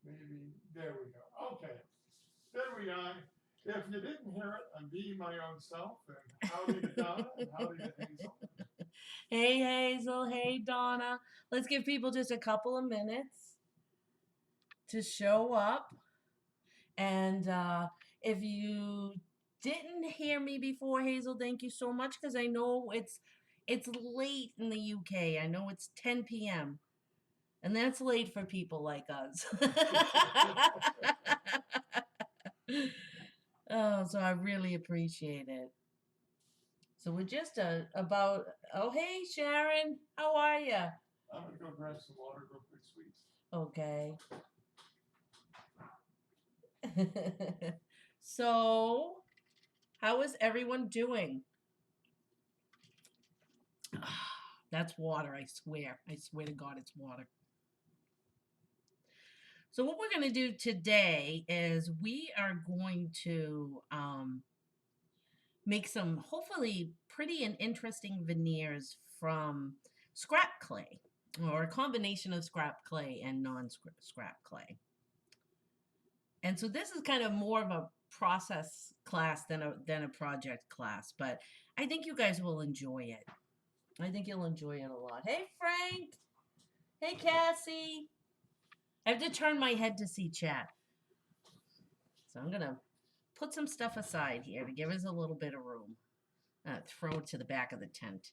maybe, there we go. Okay, there we are. If you didn't hear it, I'm being my own self, and howdy to Donna, and howdy to Hazel. Hey Hazel, hey Donna. Let's give people just a couple of minutes to show up. And if you didn't hear me before, Hazel, thank you so much because I know it's late in the UK. I know it's 10 p.m. and that's late for people like us. Oh, so I really appreciate it. So we're just about. Oh, hey Sharon, how are you? I'm gonna go grab some water real quick, sweets. Okay. So, how is everyone doing? That's water, I swear. I swear to God, it's water. So, what we're going to do today is we are going to make some hopefully pretty and interesting veneers from scrap clay, or a combination of scrap clay and non-scrap clay. And so this is kind of more of a process class than a project class, but I think you guys will enjoy it. I think you'll enjoy it a lot. Hey Frank. Hey Cassie. I have to turn my head to see chat. So I'm gonna put some stuff aside here to give us a little bit of room. Throw it to the back of the tent.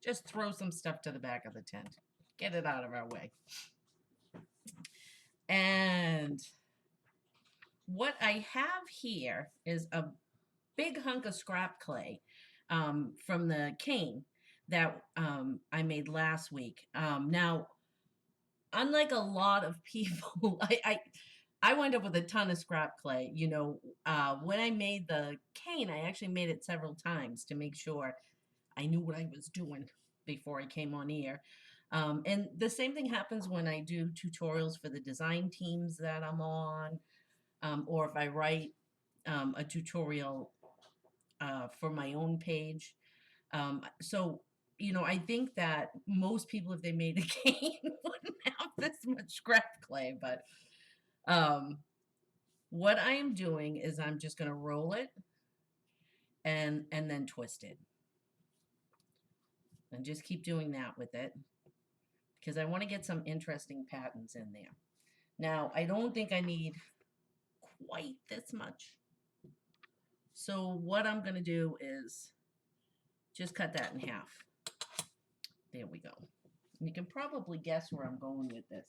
Just throw some stuff to the back of the tent. Get it out of our way. And what I have here is a big hunk of scrap clay from the cane that I made last week. Now, unlike a lot of people, I wound up with a ton of scrap clay. You know, when I made the cane, I actually made it several times to make sure I knew what I was doing before I came on air. And the same thing happens when I do tutorials for the design teams that I'm on, or if I write a tutorial for my own page. So, you know, I think that most people, if they made a cane, wouldn't have this much scrap clay. But what I am doing is I'm just going to roll it and then twist it. And just keep doing that with it because I want to get some interesting patterns in there. Now, I don't think I need quite this much. So what I'm going to do is just cut that in half. There we go. You can probably guess where I'm going with this.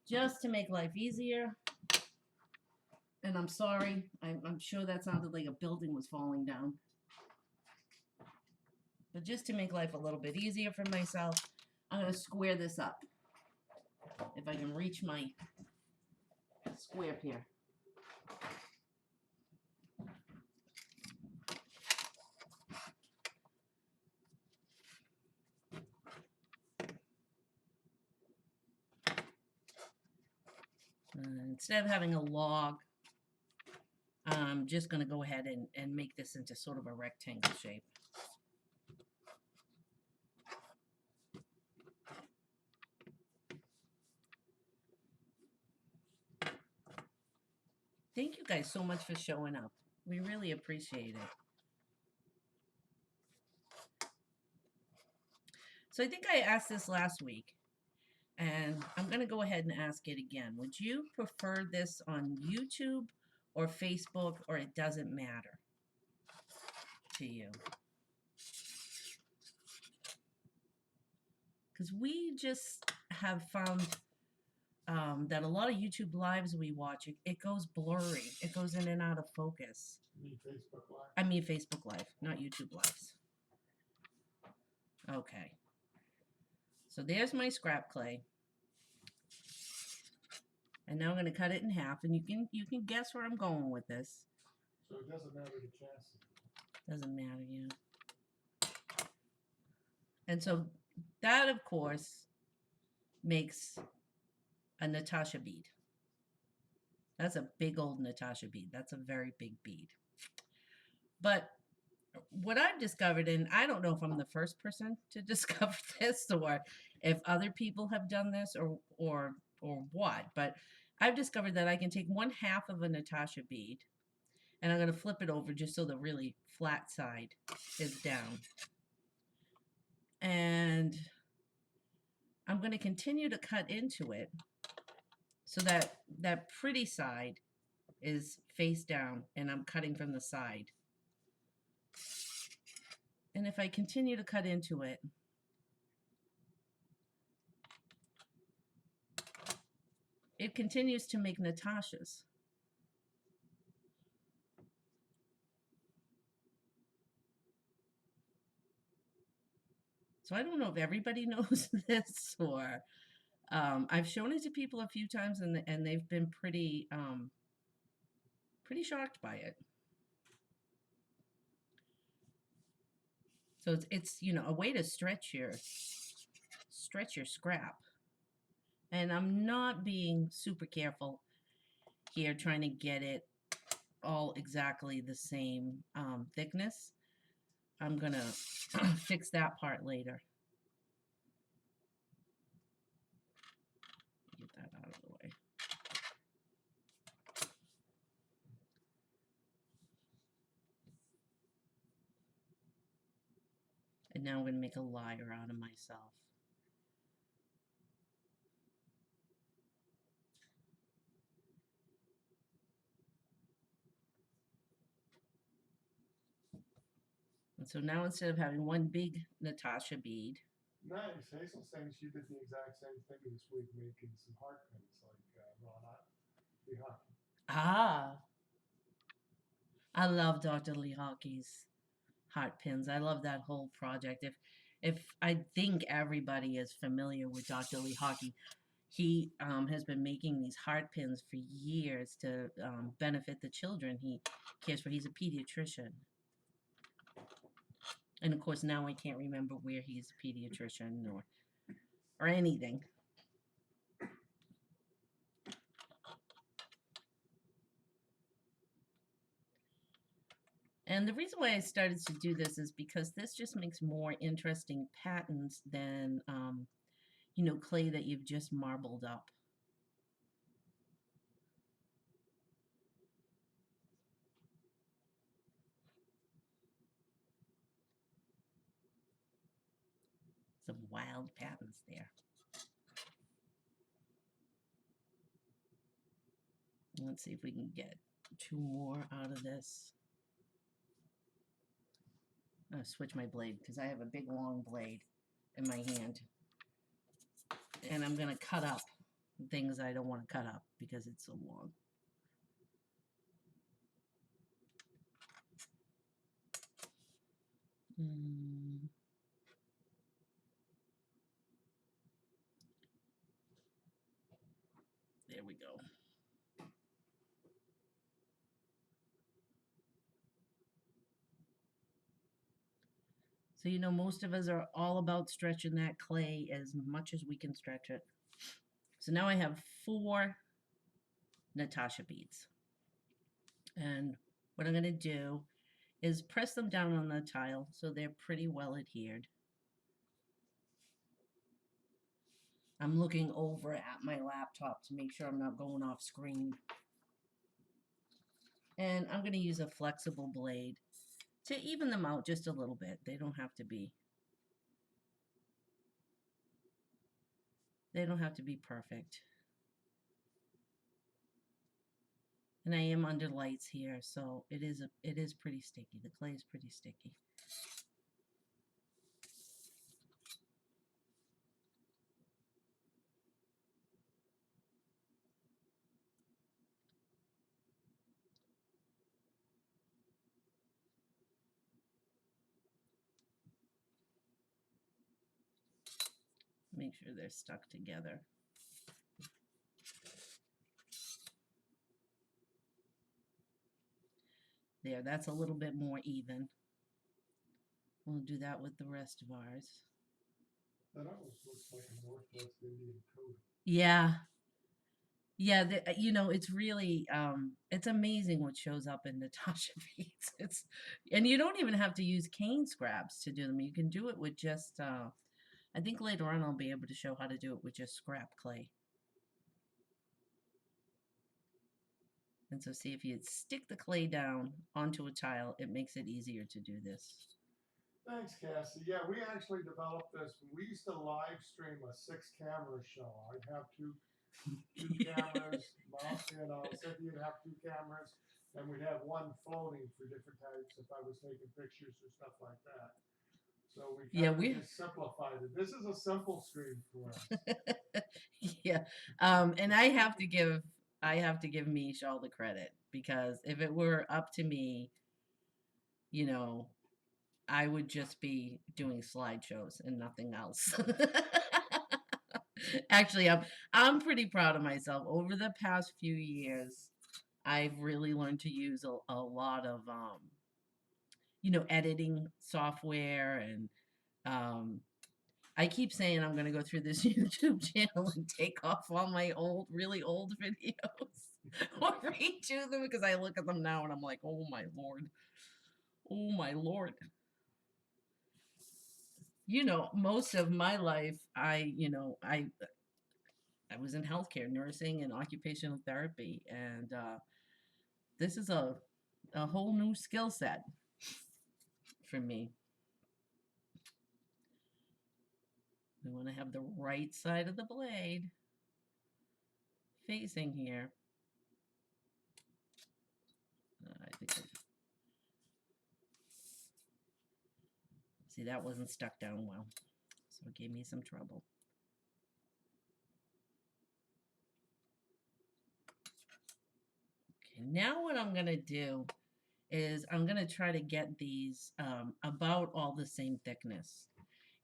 Just to make life easier. And I'm sorry, I'm sure that sounded like a building was falling down. But just to make life a little bit easier for myself, I'm going to square this up. If I can reach my square here. Instead of having a log, I'm just going to go ahead and make this into sort of a rectangle shape. Thank you guys so much for showing up. We really appreciate it. So I think I asked this last week, and I'm going to go ahead and ask it again. Would you prefer this on YouTube or Facebook, or it doesn't matter to you? Because we just have found that a lot of YouTube lives we watch, it goes blurry. It goes in and out of focus. You mean Facebook Live? I mean Facebook Live, not YouTube Lives. Okay. So there's my scrap clay. And now I'm going to cut it in half, and you can guess where I'm going with this. So it doesn't matter the chassis. Doesn't matter, yeah. And so that, of course, makes a Natasha bead. That's a big old Natasha bead. That's a very big bead. But what I've discovered, and I don't know if I'm the first person to discover this or if other people have done this or what, but I've discovered that I can take one half of a Natasha bead and I'm going to flip it over just so the really flat side is down. And I'm going to continue to cut into it so that that pretty side is face down and I'm cutting from the side. And if I continue to cut into it, it continues to make Natashas. So I don't know if everybody knows this or I've shown it to people a few times and they've been pretty pretty shocked by it. So it's you know a way to stretch your scrap. And I'm not being super careful here trying to get it all exactly the same thickness. I'm gonna fix that part later. Get that out of the way. And now I'm going to make a liar out of myself. And so now instead of having one big Natasha bead. Nice. Hazel's saying she did the exact same thing this week, making some heart pins like Ron behind. Ah, I love Dr. Lee Hockey's heart pins. I love that whole project. If I think everybody is familiar with Dr. Lee Hockey, he has been making these heart pins for years to benefit the children he cares for. He's a pediatrician. And of course, now I can't remember where he's a pediatrician or anything. And the reason why I started to do this is because this just makes more interesting patterns than, you know, clay that you've just marbled up. Some wild patterns there. Let's see if we can get 2 more out of this. I'm gonna switch my blade because I have a big long blade in my hand. And I'm gonna cut up things I don't want to cut up because it's so long. There we go. So, you know, most of us are all about stretching that clay as much as we can stretch it. So now I have 4 Natasha beads. And what I'm going to do is press them down on the tile so they're pretty well adhered. I'm looking over at my laptop to make sure I'm not going off screen. And I'm going to use a flexible blade to even them out just a little bit. They don't have to be perfect. And I am under lights here, so it is pretty sticky. The clay is pretty sticky. Make sure they're stuck together. There, that's a little bit more even. We'll do that with the rest of ours. That almost looks like a Northwest Indian coat. Yeah. Yeah, you know, it's really it's amazing what shows up in Natasha beads. It's and you don't even have to use cane scraps to do them. You can do it with just I think later on I'll be able to show how to do it with just scrap clay. And so see if you stick the clay down onto a tile, it makes it easier to do this. Thanks, Cassie. Yeah, we actually developed this. We used to live stream a 6-camera show. I'd have two cameras, you know, Cynthia'd have 2 cameras, and we'd have one floating for different types if I was taking pictures or stuff like that. So we Yeah, kind of we just simplified it. This is a simple stream for us. yeah. And I have to give Mish all the credit because if it were up to me, you know, I would just be doing slideshows and nothing else. Actually, I'm pretty proud of myself. Over the past few years, I've really learned to use a lot of you know, editing software and um I keep saying I'm gonna go through this YouTube channel and take off all my old, really old videos or redo them because I look at them now and I'm like, oh my lord, oh my lord. You know, most of my life, I was in healthcare, nursing and occupational therapy, and this is a whole new skill set for me. We want to have the right side of the blade facing here. I think see that wasn't stuck down well, so it gave me some trouble. Okay, now what I'm gonna do is I'm gonna try to get these about all the same thickness.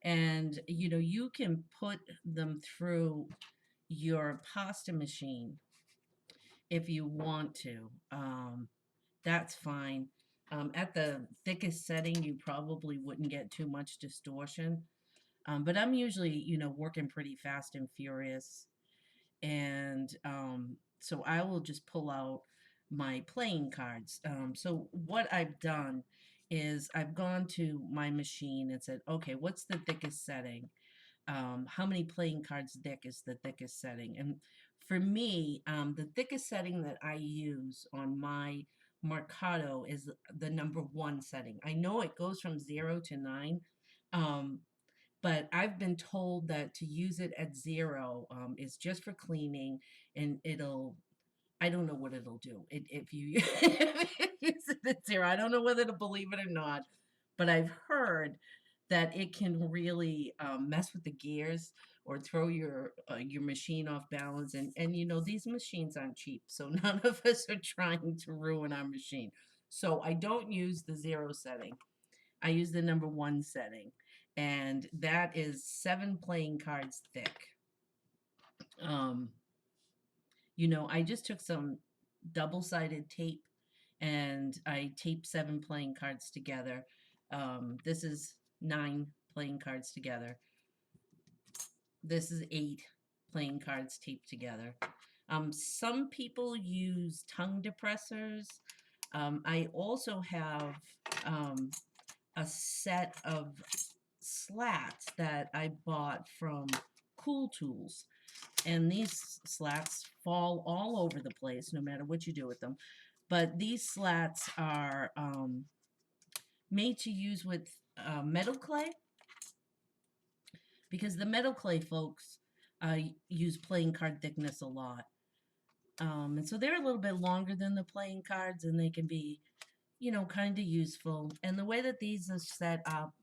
And you know, you can put them through your pasta machine if you want to. That's fine. At the thickest setting, you probably wouldn't get too much distortion. But I'm usually, you know, working pretty fast and furious. And so I will just pull out my playing cards. So what I've done is I've gone to my machine and said, okay, what's the thickest setting? How many playing cards thick is the thickest setting? And for me, the thickest setting that I use on my Mercado is the number 1 setting. I know it goes from 0 to 9, um, but I've been told that to use it at 0 is just for cleaning, and it'll I don't know what it'll do. If you use it at 0, I don't know whether to believe it or not, but I've heard that it can really mess with the gears or throw your machine off balance. And you know these machines aren't cheap, so none of us are trying to ruin our machine. So I don't use the 0 setting. I use the number 1 setting, and that is 7 playing cards thick. Um, you know, I just took some double-sided tape and I taped 7 playing cards together. This is 9 playing cards together. This is 8 playing cards taped together. Some people use tongue depressors. I also have a set of slats that I bought from Cool Tools. And these slats fall all over the place no matter what you do with them. But these slats are made to use with metal clay because the metal clay folks use playing card thickness a lot. And so they're a little bit longer than the playing cards and they can be, you know, kind of useful. And the way that these are set up,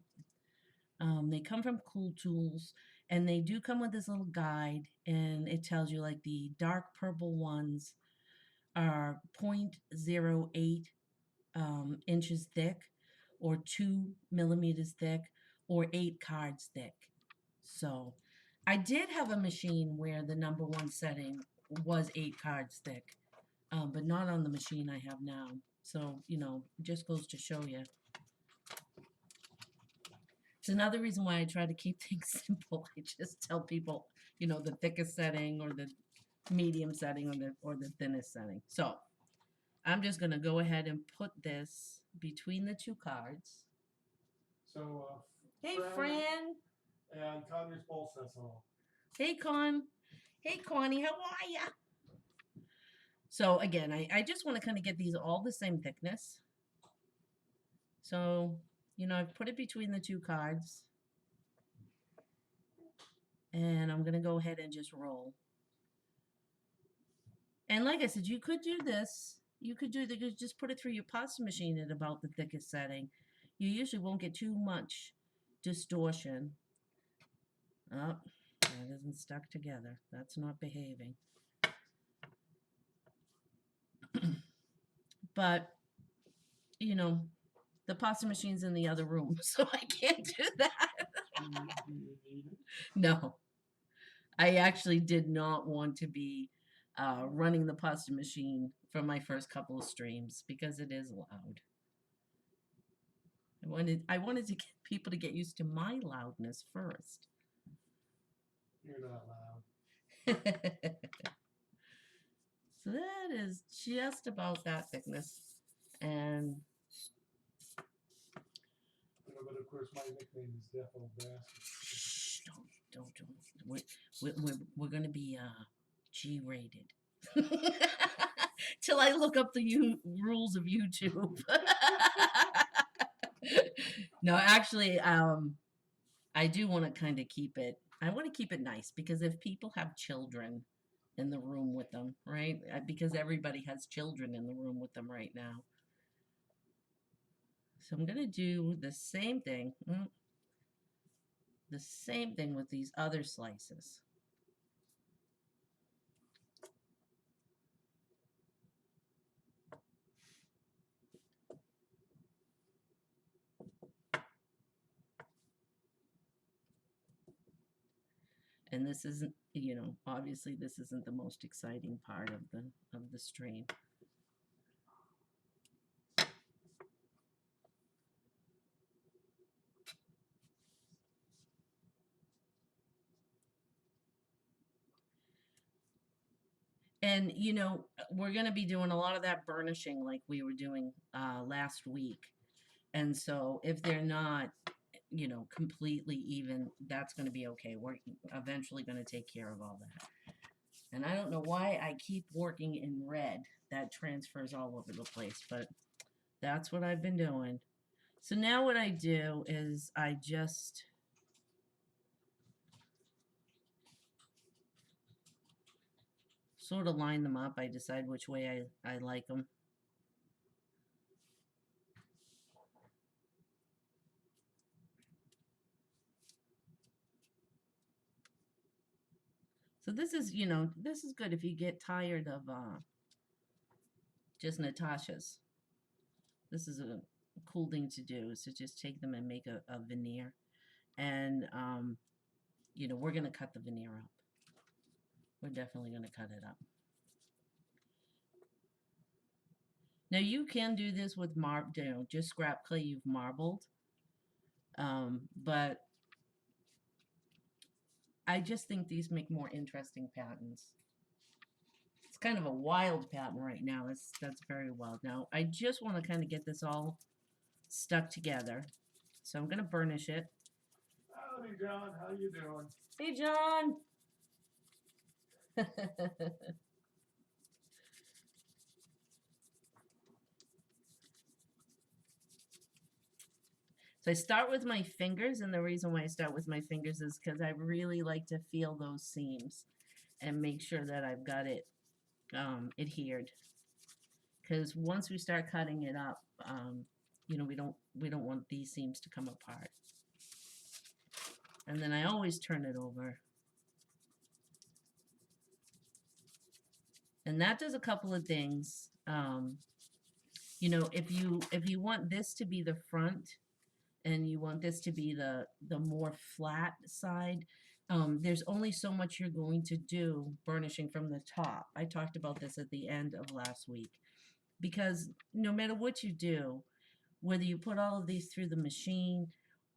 they come from Cool Tools and they do come with this little guide and it tells you like the dark purple ones are 0.08 inches thick or 2 millimeters thick or 8 cards thick. So I did have a machine where the number 1 setting was 8 cards thick, but not on the machine I have now. So, you know, it just goes to show you. It's another reason why I try to keep things simple. I just tell people, you know, the thickest setting or medium setting or the thinnest setting. So I'm just gonna go ahead and put this between the two cards. So, Hey, Fran. And Connor's bowl says hello. Hey, Con. Hey, Connie. How are ya? So again, I just want to kind of get these all the same thickness. So, you know, I've put it between the two cards. And I'm going to go ahead and just roll. And like I said, you could do this. You could just put it through your pasta machine at about the thickest setting. You usually won't get too much distortion. Oh, that isn't stuck together. That's not behaving. But, you know, the pasta machine's in the other room, so I can't do that. No. I actually did not want to be running the pasta machine for my first couple of streams because it is loud. I wanted to get people to get used to my loudness first. You're not loud. So that is just about that thickness. And but of course my nickname is Death Old Bastard. Shh, don't. We're going to be G-rated. Till I look up the rules of YouTube. No, actually, I do want to kind of keep it. I want to keep it nice because if people have children in the room with them, right? Because everybody has children in the room with them right now. So I'm going to do the same thing. The same thing with these other slices. And this isn't, you know, obviously this isn't the most exciting part of the stream. And, you know, we're going to be doing a lot of that burnishing like we were doing last week. And so if they're not, you know, completely even, that's going to be okay. We're eventually going to take care of all that. And I don't know why I keep working in red. That transfers all over the place, but that's what I've been doing. So now what I do is I just sort of line them up. I decide which way I like them. So this is, you know, this is good if you get tired of just Natasha's. This is a cool thing to do, is to just take them and make a veneer. And, you know, we're going to cut the veneer up. We're definitely going to cut it up. Now you can do this with you know, just scrap clay you've marbled. But I just think these make more interesting patterns. It's kind of a wild pattern right now. That's very wild. Now I just want to kind of get this all stuck together. So I'm going to burnish it. Howdy, John. How you doing? Hey, John. So I start with my fingers, and the reason why I start with my fingers is because I really like to feel those seams and make sure that I've got it adhered. Because once we start cutting it up, you know, we don't want these seams to come apart. And then I always turn it over. And that does a couple of things. You know, if you want this to be the front and you want this to be the more flat side, there's only so much you're going to do burnishing from the top. I talked about this at the end of last week. Because no matter what you do, whether you put all of these through the machine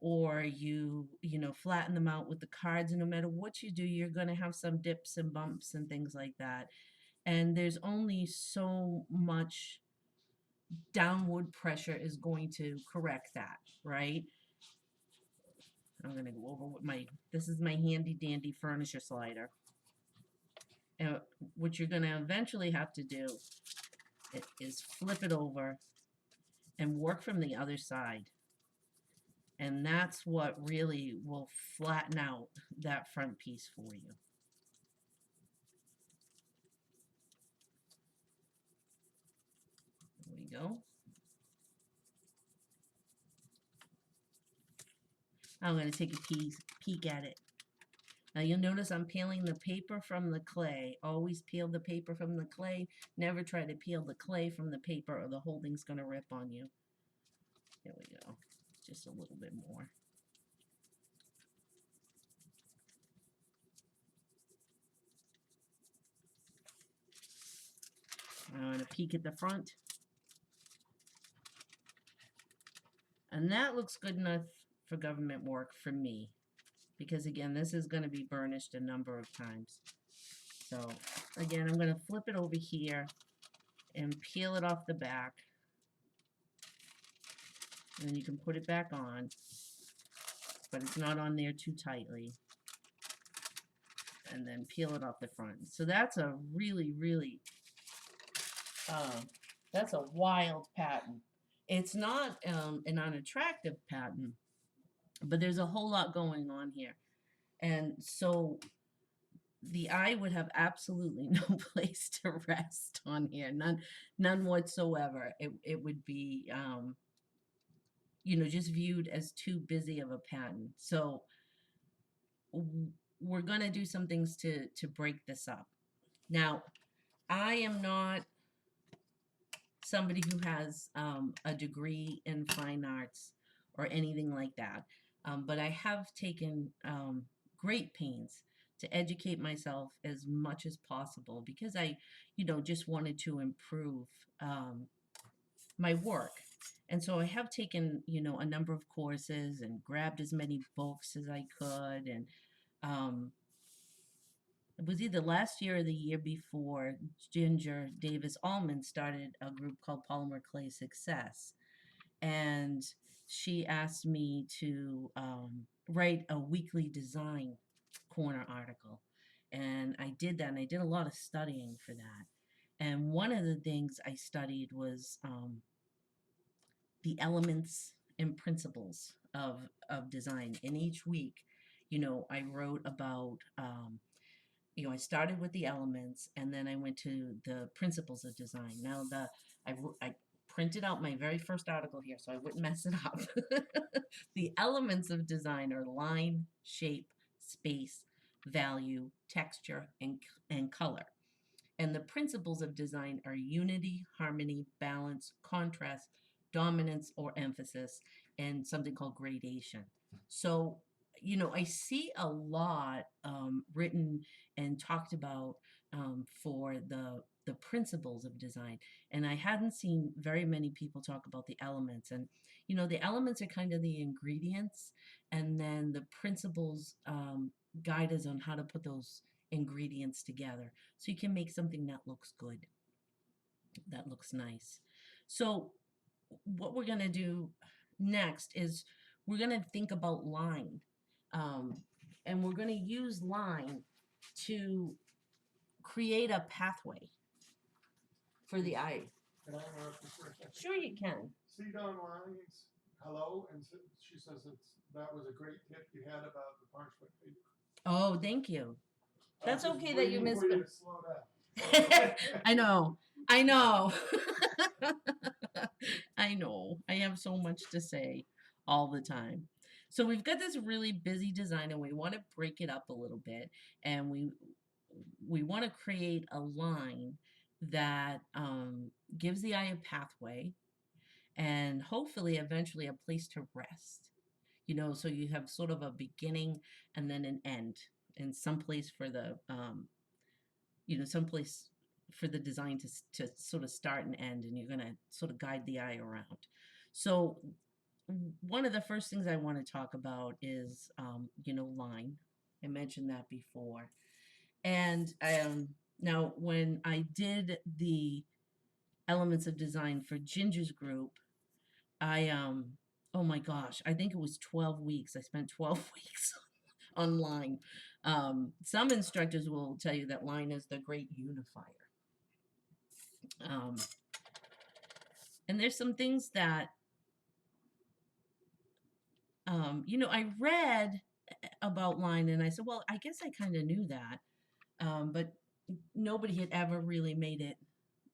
or you know, flatten them out with the cards, and no matter what you do, you're going to have some dips and bumps and things like that. And there's only so much downward pressure is going to correct that, right? I'm going to go over with this is my handy dandy furniture slider. And what you're going to eventually have to do is flip it over and work from the other side. And that's what really will flatten out that front piece for you. There we go. I'm going to take a peek at it. Now you'll notice I'm peeling the paper from the clay. Always peel the paper from the clay. Never try to peel the clay from the paper or the whole thing's going to rip on you. There we go. Just a little bit more. I'm going to peek at the front. And that looks good enough for government work for me. Because again, this is going to be burnished a number of times. So again, I'm going to flip it over here and peel it off the back. And then you can put it back on. But it's not on there too tightly. And then peel it off the front. So that's a really, really, that's a wild pattern. It's not an unattractive pattern, but there's a whole lot going on here. And so the eye would have absolutely no place to rest on here, none whatsoever. It would be, you know, just viewed as too busy of a pattern. So we're going to do some things to break this up. Now, I am not somebody who has a degree in fine arts or anything like that, but I have taken great pains to educate myself as much as possible because I, you know, just wanted to improve my work. And so I have taken, you know, a number of courses and grabbed as many books as I could. And it was either last year or the year before, Ginger Davis Allman started a group called Polymer Clay Success. And she asked me to write a weekly design corner article. And I did that, and I did a lot of studying for that. And one of the things I studied was the elements and principles of design. And each week, you know, I wrote about, you know, I started with the elements, and then I went to the principles of design. Now, I printed out my very first article here so I wouldn't mess it up. The elements of design are line, shape, space, value, texture, and color. And the principles of design are unity, harmony, balance, contrast, dominance or emphasis, and something called gradation. So, you know, I see a lot written and talked about for the principles of design, and I hadn't seen very many people talk about the elements. And you know, the elements are kind of the ingredients, and then the principles guide us on how to put those ingredients together so you can make something that looks good, that looks nice. So what we're going to do next is we're going to think about line, and we're going to use line to create a pathway for the eye. Can I interrupt you for a second? Sure you can. See down lines, hello, and she says that was a great tip you had about the parchment paper. Oh, thank you. That's Just okay that you waiting missed for you it. to slow down. I know. I know. I know. I have so much to say all the time. So we've got this really busy design, and we want to break it up a little bit, and we want to create a line that gives the eye a pathway and hopefully eventually a place to rest. You know, so you have sort of a beginning and then an end, and someplace for the you know, someplace for the design to sort of start and end, and you're going to sort of guide the eye around. So one of the first things I want to talk about is, line. I mentioned that before. And now, when I did the elements of design for Ginger's group, oh my gosh, I think it was 12 weeks. I spent 12 weeks on line. Some instructors will tell you that line is the great unifier. Um, and there's some things that, I read about line and I said, well, I guess I kind of knew that. But nobody had ever really made it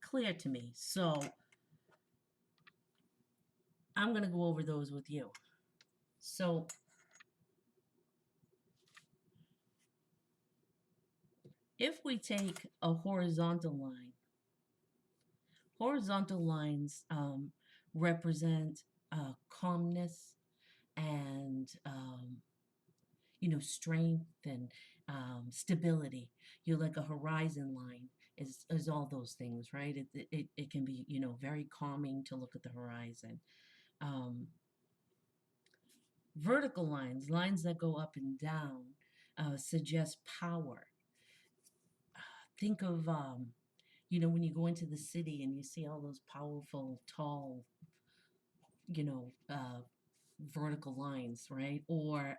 clear to me. So I'm going to go over those with you. So if we take a horizontal line, horizontal lines represent calmness and, strength and stability. Like a horizon line is all those things, right? It can be, very calming to look at the horizon. Vertical lines, lines that go up and down, suggest power. Think of, when you go into the city and you see all those powerful, tall, vertical lines, right? Or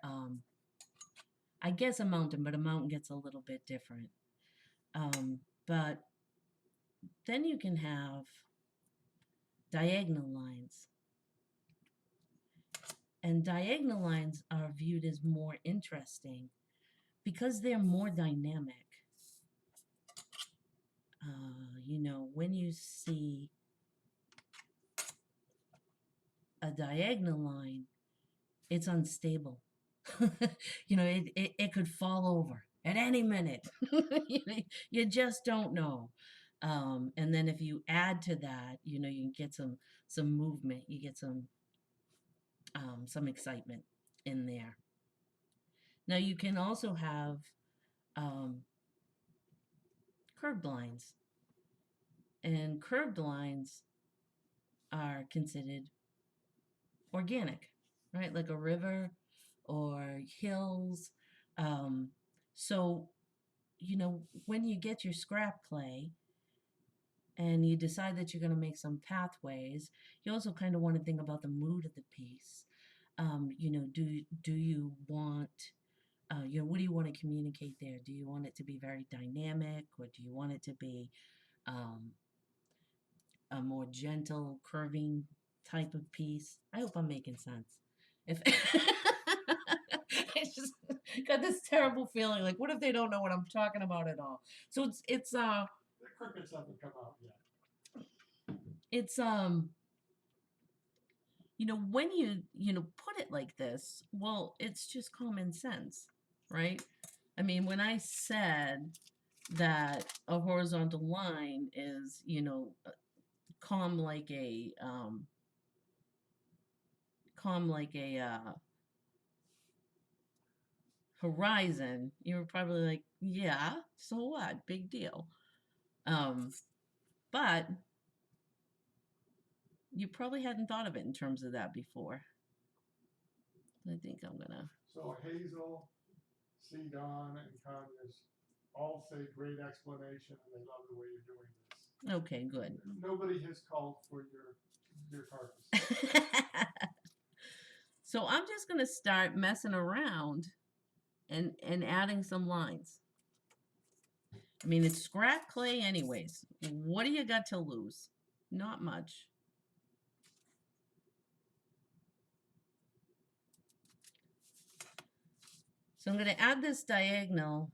I guess a mountain, but a mountain gets a little bit different. But then you can have diagonal lines. And diagonal lines are viewed as more interesting because they're more dynamic. When you see a diagonal line, it's unstable. It could fall over at any minute. You just don't know. And then if you add to that, you can get some movement. You get some excitement in there. Now you can also have curved lines, and curved lines are considered organic, right? Like a river or hills. So, when you get your scrap clay and you decide that you're going to make some pathways, you also kind of want to think about the mood of the piece. Do you want, what do you want to communicate there? Do you want it to be very dynamic, or do you want it to be a more gentle, curving type of piece? I hope I'm making sense. If I just got this terrible feeling, like, what if they don't know what I'm talking about at all? So it's The crickets haven't come out yet. it's when you put it like this, well, it's just common sense, right? I mean, when I said that a horizontal line is, calm like a horizon, you were probably like, yeah, so what? Big deal. But you probably hadn't thought of it in terms of that before. I think I'm gonna. So Hazel, C. Don, and Conyers all say great explanation, and they love the way you're doing this. Okay, good. Nobody has called for your carcass. So I'm just gonna start messing around and adding some lines. I mean, it's scrap clay anyways. What do you got to lose? Not much. So I'm going to add this diagonal,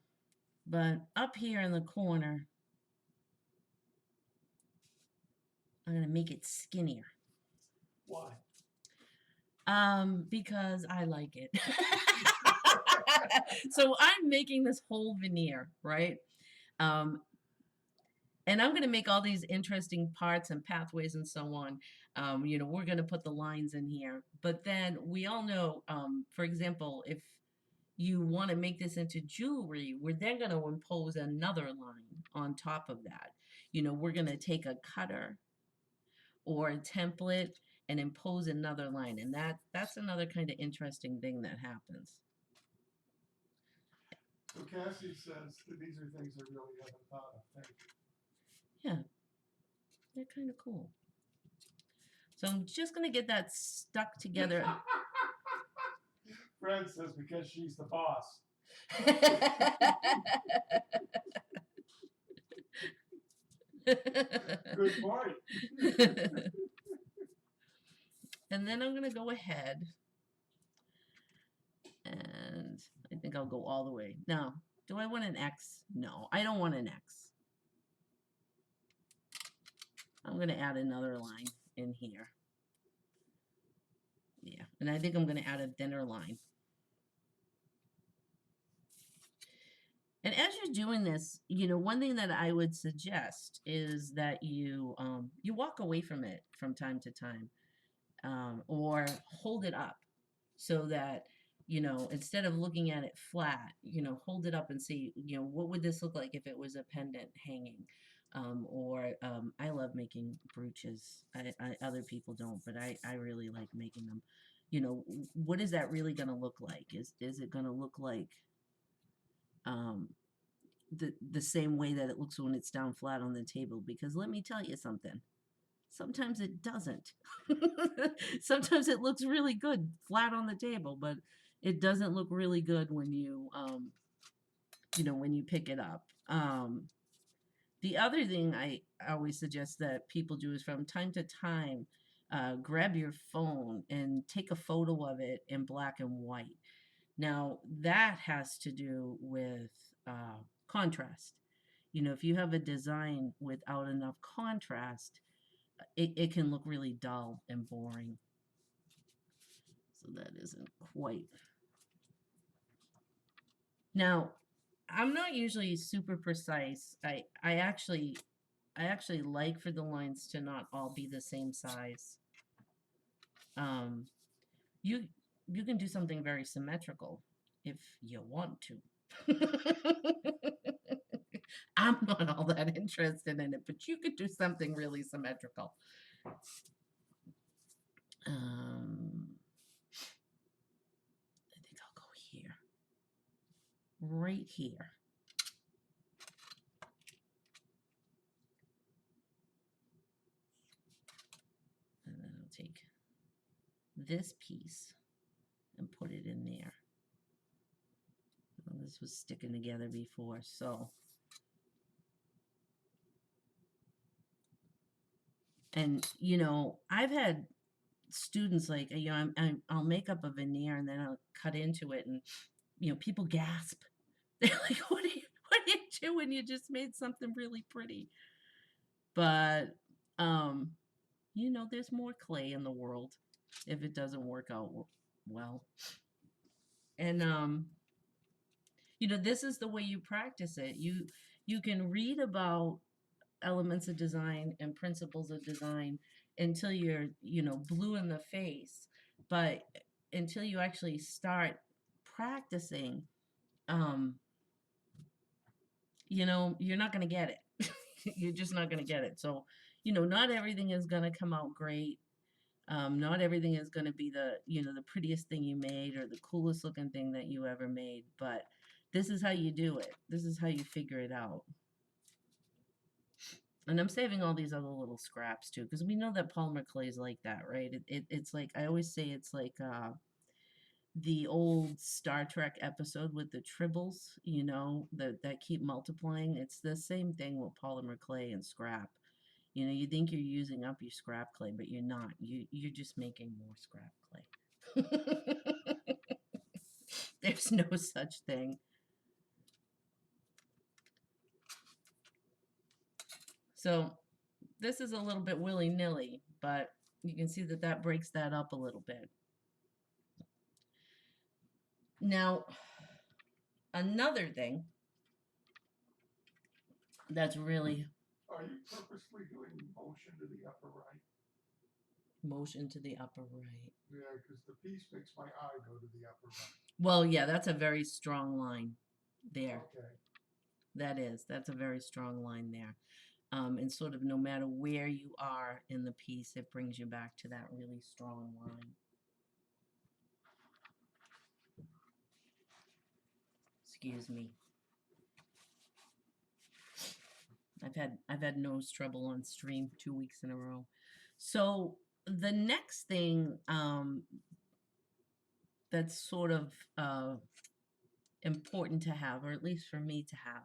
but up here in the corner, I'm going to make it skinnier. Why? Because I like it. So I'm making this whole veneer, right? And I'm going to make all these interesting parts and pathways and so on. We're going to put the lines in here. But then we all know, for example, if you want to make this into jewelry, we're then going to impose another line on top of that. We're going to take a cutter or a template and impose another line. And that's another kind of interesting thing that happens. So Cassie says that these are things I really haven't thought of. Thank you. Yeah, they're kind of cool. So I'm just going to get that stuck together. Fred says because she's the boss. Good point. And then I'm going to go ahead and I think I'll go all the way. Now, do I want an X? No, I don't want an X. I'm going to add another line in here. Yeah, and I think I'm going to add a thinner line. And as you're doing this, you know, one thing that I would suggest is that you walk away from it from time to time, or hold it up so that, you know, instead of looking at it flat, you know, hold it up and see, you know, what would this look like if it was a pendant hanging? I love making brooches. Other people don't, but I really like making them. You know, what is that really going to look like? Is it going to look like the same way that it looks when it's down flat on the table? Because let me tell you something. Sometimes it doesn't. Sometimes it looks really good flat on the table, but it doesn't look really good when you when you pick it up. The other thing I always suggest that people do is from time to time, grab your phone and take a photo of it in black and white. Now, that has to do with contrast. You know, if you have a design without enough contrast, it can look really dull and boring. So that isn't quite. Now, I'm not usually super precise. I actually like for the lines to not all be the same size. You can do something very symmetrical if you want to. I'm not all that interested in it, but you could do something really symmetrical. I think I'll go here. Right here. And then I'll take this piece and put it in there. Well, this was sticking together before, so. And, you know, I've had students like, you know, I'll make up a veneer and then I'll cut into it and, you know, people gasp. They're like, what are you doing? You just made something really pretty. But, you know, there's more clay in the world if it doesn't work out well. And, you know, this is the way you practice it. You can read about elements of design and principles of design until you're, you know, blue in the face. But until you actually start practicing, you know, you're not going to get it. You're just not going to get it. So, you know, not everything is going to come out great. Not everything is going to be the, you know, the prettiest thing you made or the coolest looking thing that you ever made. But this is how you do it. This is how you figure it out. And I'm saving all these other little scraps too, because we know that polymer clay is like that, right? It's like, I always say it's like the old Star Trek episode with the tribbles, you know, that keep multiplying. It's the same thing with polymer clay and scrap. You know, you think you're using up your scrap clay, but you're not. You're just making more scrap clay. There's no such thing. So this is a little bit willy-nilly, but you can see that that breaks that up a little bit. Now, another thing that's really... Are you purposely doing motion to the upper right? Motion to the upper right. Yeah, because the piece makes my eye go to the upper right. Well, yeah, that's a very strong line there. Okay. That's a very strong line there. And sort of no matter where you are in the piece, it brings you back to that really strong line. Excuse me. I've had nose trouble on stream 2 weeks in a row. So the next thing that's sort of important to have, or at least for me to have,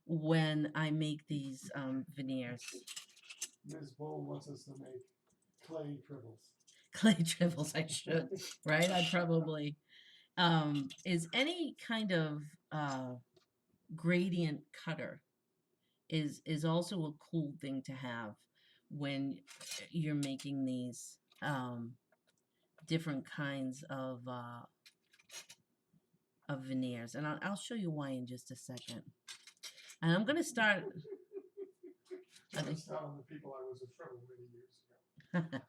when I make these veneers. Ms. Bull wants us to make clay tribbles. Clay tribbles, I should, right? I probably, is any kind of gradient cutter is also a cool thing to have when you're making these different kinds of veneers. And I'll show you why in just a second. And I'm going to start... I was telling the people I was a tribble many years ago.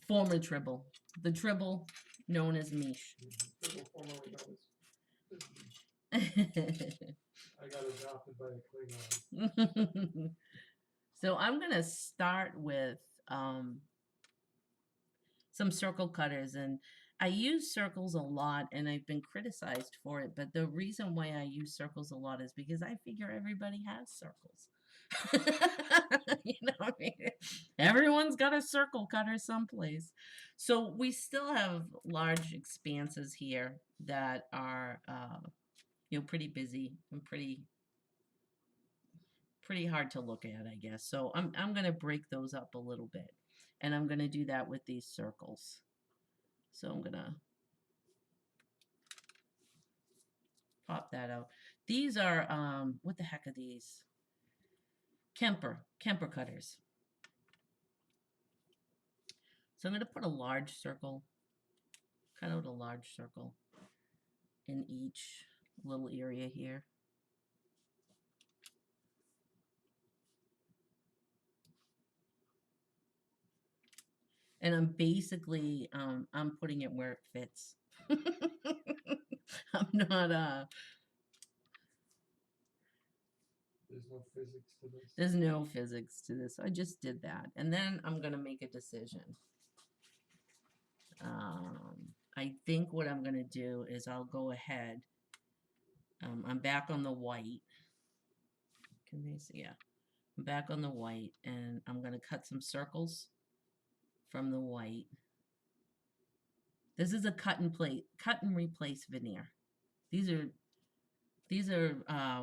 Former tribble. The tribble known as Mish. Tribble formerly known as... I got adopted by a Klingon. So I'm going to start with some circle cutters, and I use circles a lot, and I've been criticized for it, but the reason why I use circles a lot is because I figure everybody has circles. You know what I mean? Everyone's got a circle cutter someplace. So we still have large expanses here that are you know, pretty busy and pretty hard to look at, I guess. So I'm going to break those up a little bit. And I'm going to do that with these circles. So I'm going to pop that out. These are, what the heck are these? Kemper cutters. So I'm going to put a large circle, cut out a large circle in each little area here. And I'm basically, I'm putting it where it fits. I'm not, There's no physics to this. there's no physics to this. I just did that. And then I'm going to make a decision. I think what I'm going to do is I'll go ahead. I'm back on the white. Can they see? Yeah. I'm back on the white, and I'm going to cut some circles from the white. This is a cut and replace veneer. These are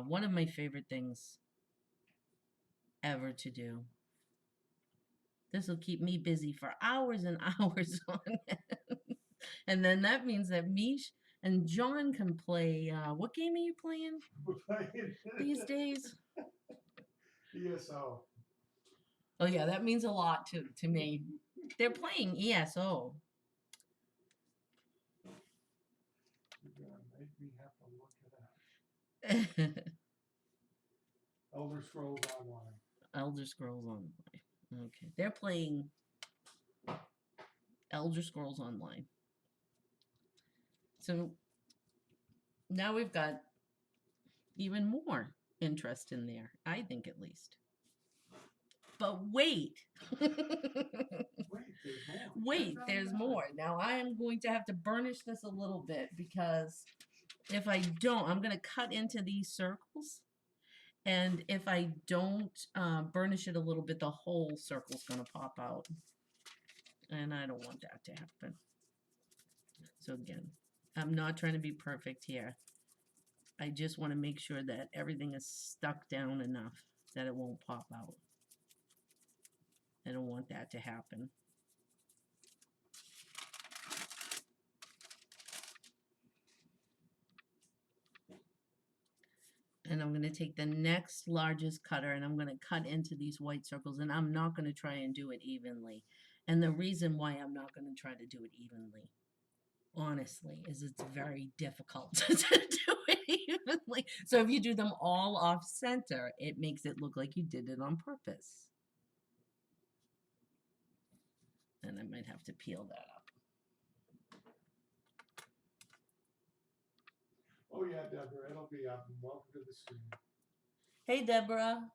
one of my favorite things ever to do. This will keep me busy for hours and hours on it. And then that means that Mish and John can play, what game are you playing these days? ESO. Oh yeah, that means a lot to me. They're playing ESO. You're gonna make me have to look it up. Elder Scrolls Online. Elder Scrolls Online. Okay, they're playing Elder Scrolls Online. So now we've got even more interest in there, I think at least. But wait. Wait, there's more. Now I am going to have to burnish this a little bit, because if I don't, I'm going to cut into these circles. And if I don't burnish it a little bit, the whole circle's going to pop out. And I don't want that to happen. So again, I'm not trying to be perfect here. I just want to make sure that everything is stuck down enough that it won't pop out. I don't want that to happen. And I'm going to take the next largest cutter, and I'm going to cut into these white circles, and I'm not going to try and do it evenly. And the reason why I'm not going to try to do it evenly, honestly, is it's very difficult to do it evenly. So if you do them all off center, it makes it look like you did it on purpose. And I might have to peel that up. Oh yeah, Deborah, it'll be up. Welcome to the stream. Hey, Deborah.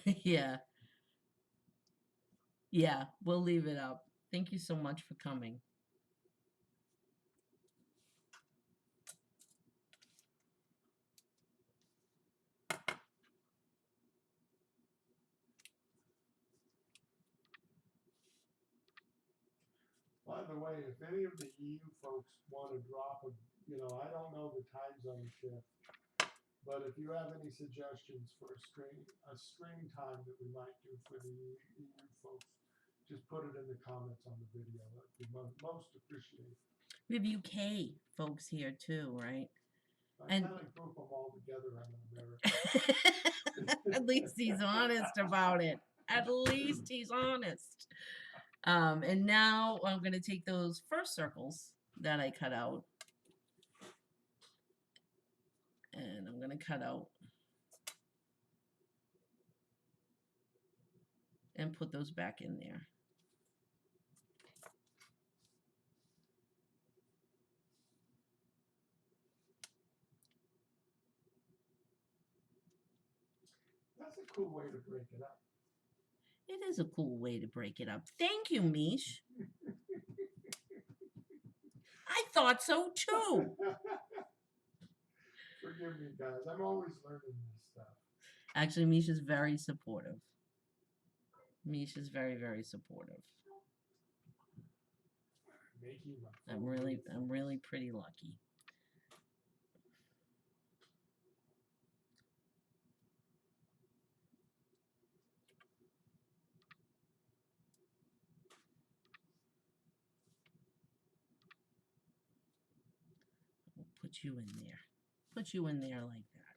Yeah. Yeah, we'll leave it up. Thank you so much for coming. By the way, if any of the EU folks want to drop a, I don't know the time zone shift, but if you have any suggestions for a stream time that we might do for the EU folks, just put it in the comments on the video. That'd be most appreciated. We have UK folks here too, right? I And kind of group them all together in America. at least he's honest about it. At least he's honest. And now I'm going to take those first circles that I cut out, and I'm going to cut out and put those back in there. That's a cool way to break it up. It is a cool way to break it up. Thank you, Mish. I thought so too. Forgive me, guys. I'm always learning this stuff. Actually, Mish is very supportive. Mish is very, very supportive. I'm really pretty lucky. We'll put you in there. Put you in there like that.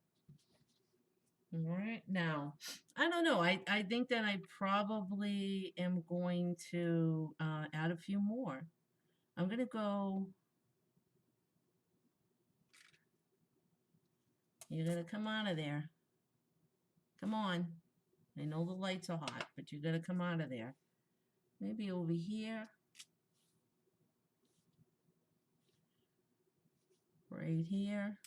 All right. Now, I don't know. I think that I probably am going to add a few more. I'm going to go. You're going to come out of there. Come on. I know the lights are hot, but you got to come out of there. Maybe over here. Right here.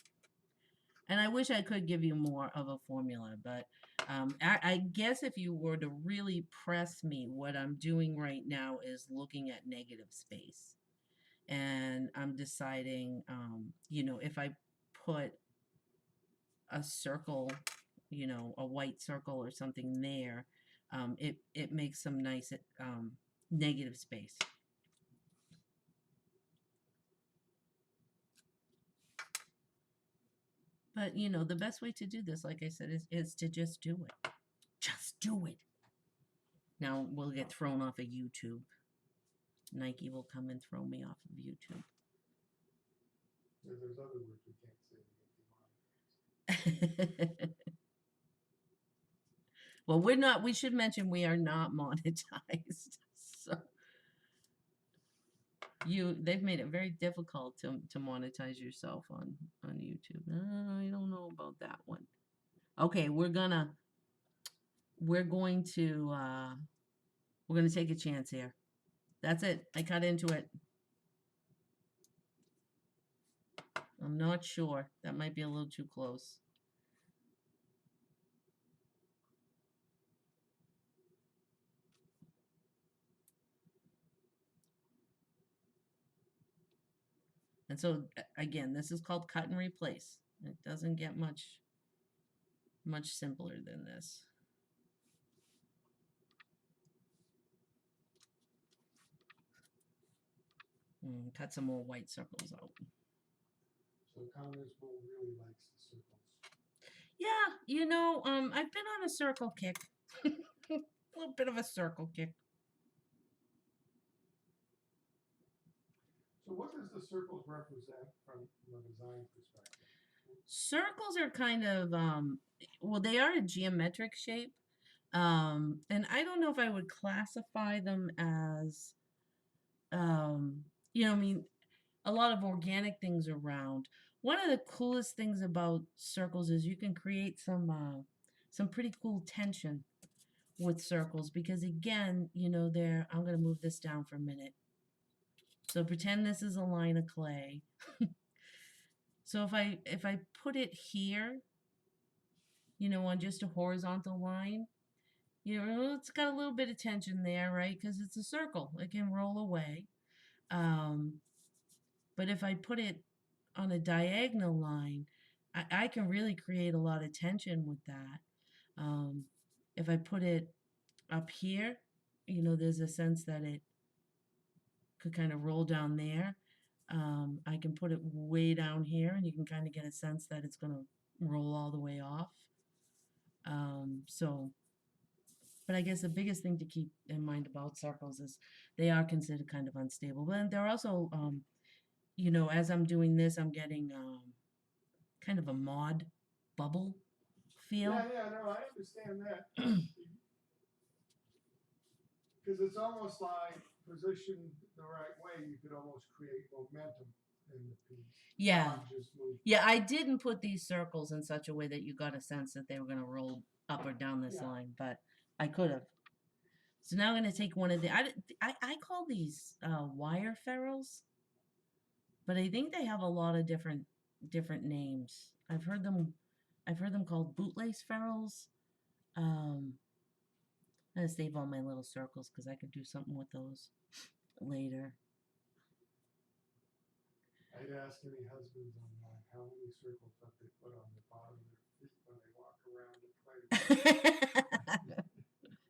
And I wish I could give you more of a formula, but I guess if you were to really press me, what I'm doing right now is looking at negative space. And I'm deciding, if I put a circle, a white circle or something there, it makes some nice negative space. But, the best way to do this, like I said, is to just do it. Just do it. Now we'll get thrown off of YouTube. Nike will come and throw me off of YouTube. There's other words we can't say. Well, we should mention we are not monetized. So they've made it very difficult to monetize yourself on YouTube. I don't know about that one. Okay, we're going to take a chance here. That's it. I cut into it. I'm not sure. That might be a little too close. And so, again, this is called cut and replace. It doesn't get much simpler than this. Cut some more white circles out. So Congress really likes the circles. Yeah, I've been on a circle kick. A little bit of a circle kick. So what does the circles represent from a design perspective? Circles are kind of, well, they are a geometric shape. And I don't know if I would classify them as, a lot of organic things around. One of the coolest things about circles is you can create some pretty cool tension with circles because again, I'm going to move this down for a minute. So pretend this is a line of clay. So if I put it here, on just a horizontal line, You know, it's got a little bit of tension there, right? Because it's a circle. It can roll away. Um, but if I put it on a diagonal line, I can really create a lot of tension with that. Um, if I put it up here, you know, there's a sense that it could kind of roll down there. I can put it way down here, and you can kind of get a sense that it's going to roll all the way off. So, but I guess the biggest thing to keep in mind about circles is they are considered kind of unstable. But they're also, you know, as I'm doing this, I'm getting kind of a mod bubble feel. Yeah, no, I understand that. Because it's almost like positioned the right way, you could almost create momentum in the piece. Yeah. Not just move. Yeah, I didn't put these circles in such a way that you got a sense that they were going to roll up or down this Yeah. line, but I could have. So now I'm going to take one of the, I call these wire ferrules, but I think they have a lot of different names. I've heard them called bootlace ferrules. I'm going to save all my little circles because I could do something with those later. I'd ask any husbands online how many circles have they put on the bottom of their feet when they walk around the clay.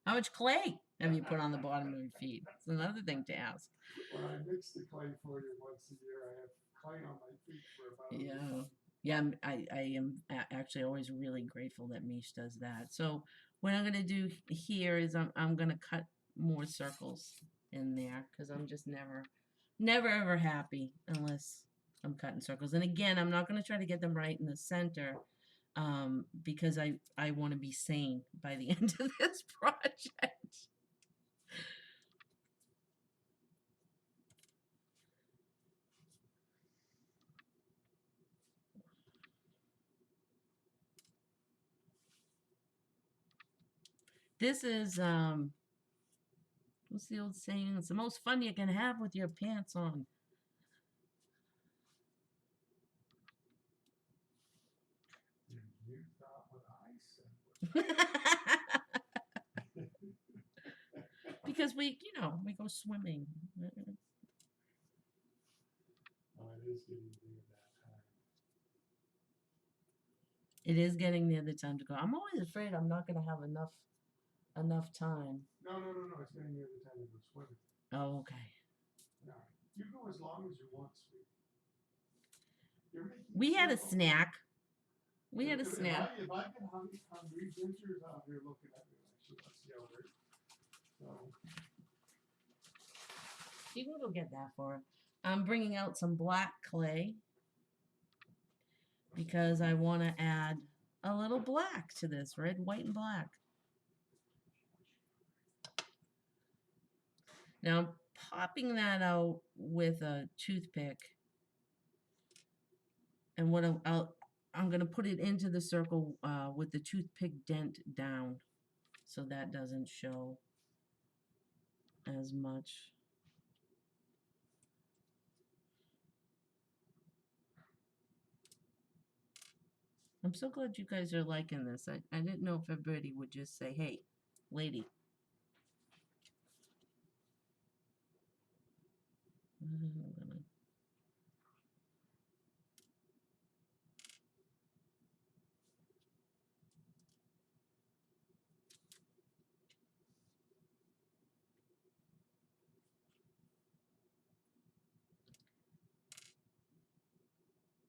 How much clay have you put on the bottom of your feet? It's another thing to ask. When I mix the clay for you once a year, I have clay on my feet for about a week. Yeah, I am actually always really grateful that Mish does that. So what I'm going to do here is I'm going to cut more circles in there because I'm just never ever happy unless I'm cutting circles. And again, I'm not going to try to get them right in the center because I want to be sane by the end of this project. This is what's the old saying? It's the most fun you can have with your pants on. You thought what I said. Because we go swimming. Oh, it is getting near that time. It is getting near the time to go. I'm always afraid I'm not going to have enough time. No. It's getting near the time to go swimming. Oh, okay. No, you go as long as you want, sweet. We had a snack. We had a snack. If I get hungry, Ginger's out here looking at me like she wants yogurt. So. You can go get that for her. I'm bringing out some black clay because I want to add a little black to this, red, white, and black. Now I'm popping that out with a toothpick, and what I'm going to put it into the circle with the toothpick dent down, so that doesn't show as much. I'm so glad you guys are liking this. I didn't know if everybody would just say, hey, lady.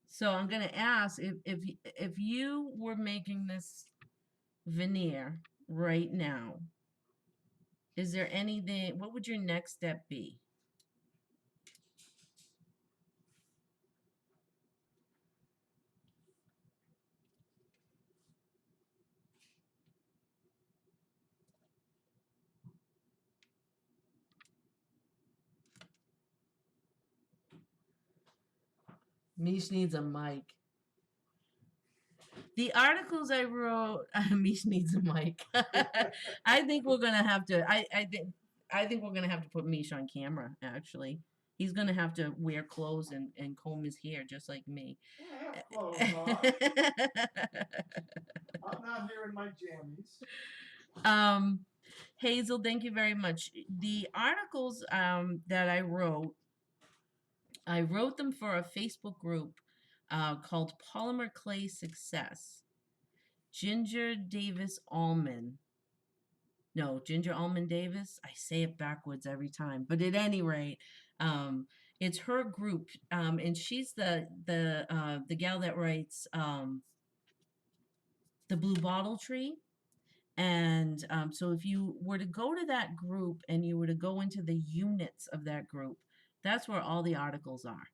So I'm going to ask if you were making this veneer right now, is there anything, what would your next step be? Mish needs a mic. The articles I wrote, Mish needs a mic. I think we're gonna have to. I think we're gonna have to put Mish on camera. Actually, he's gonna have to wear clothes and comb his hair just like me. I have clothes on. I'm not here in my jammies. Hazel, thank you very much. The articles that I wrote them for a Facebook group called Polymer Clay Success. Ginger Davis Allman. No, Ginger Allman Davis. I say it backwards every time, but at any rate, um, it's her group, and she's the gal that writes the Blue Bottle Tree. And so if you were to go to that group and you were to go into the units of that group, that's where all the articles are.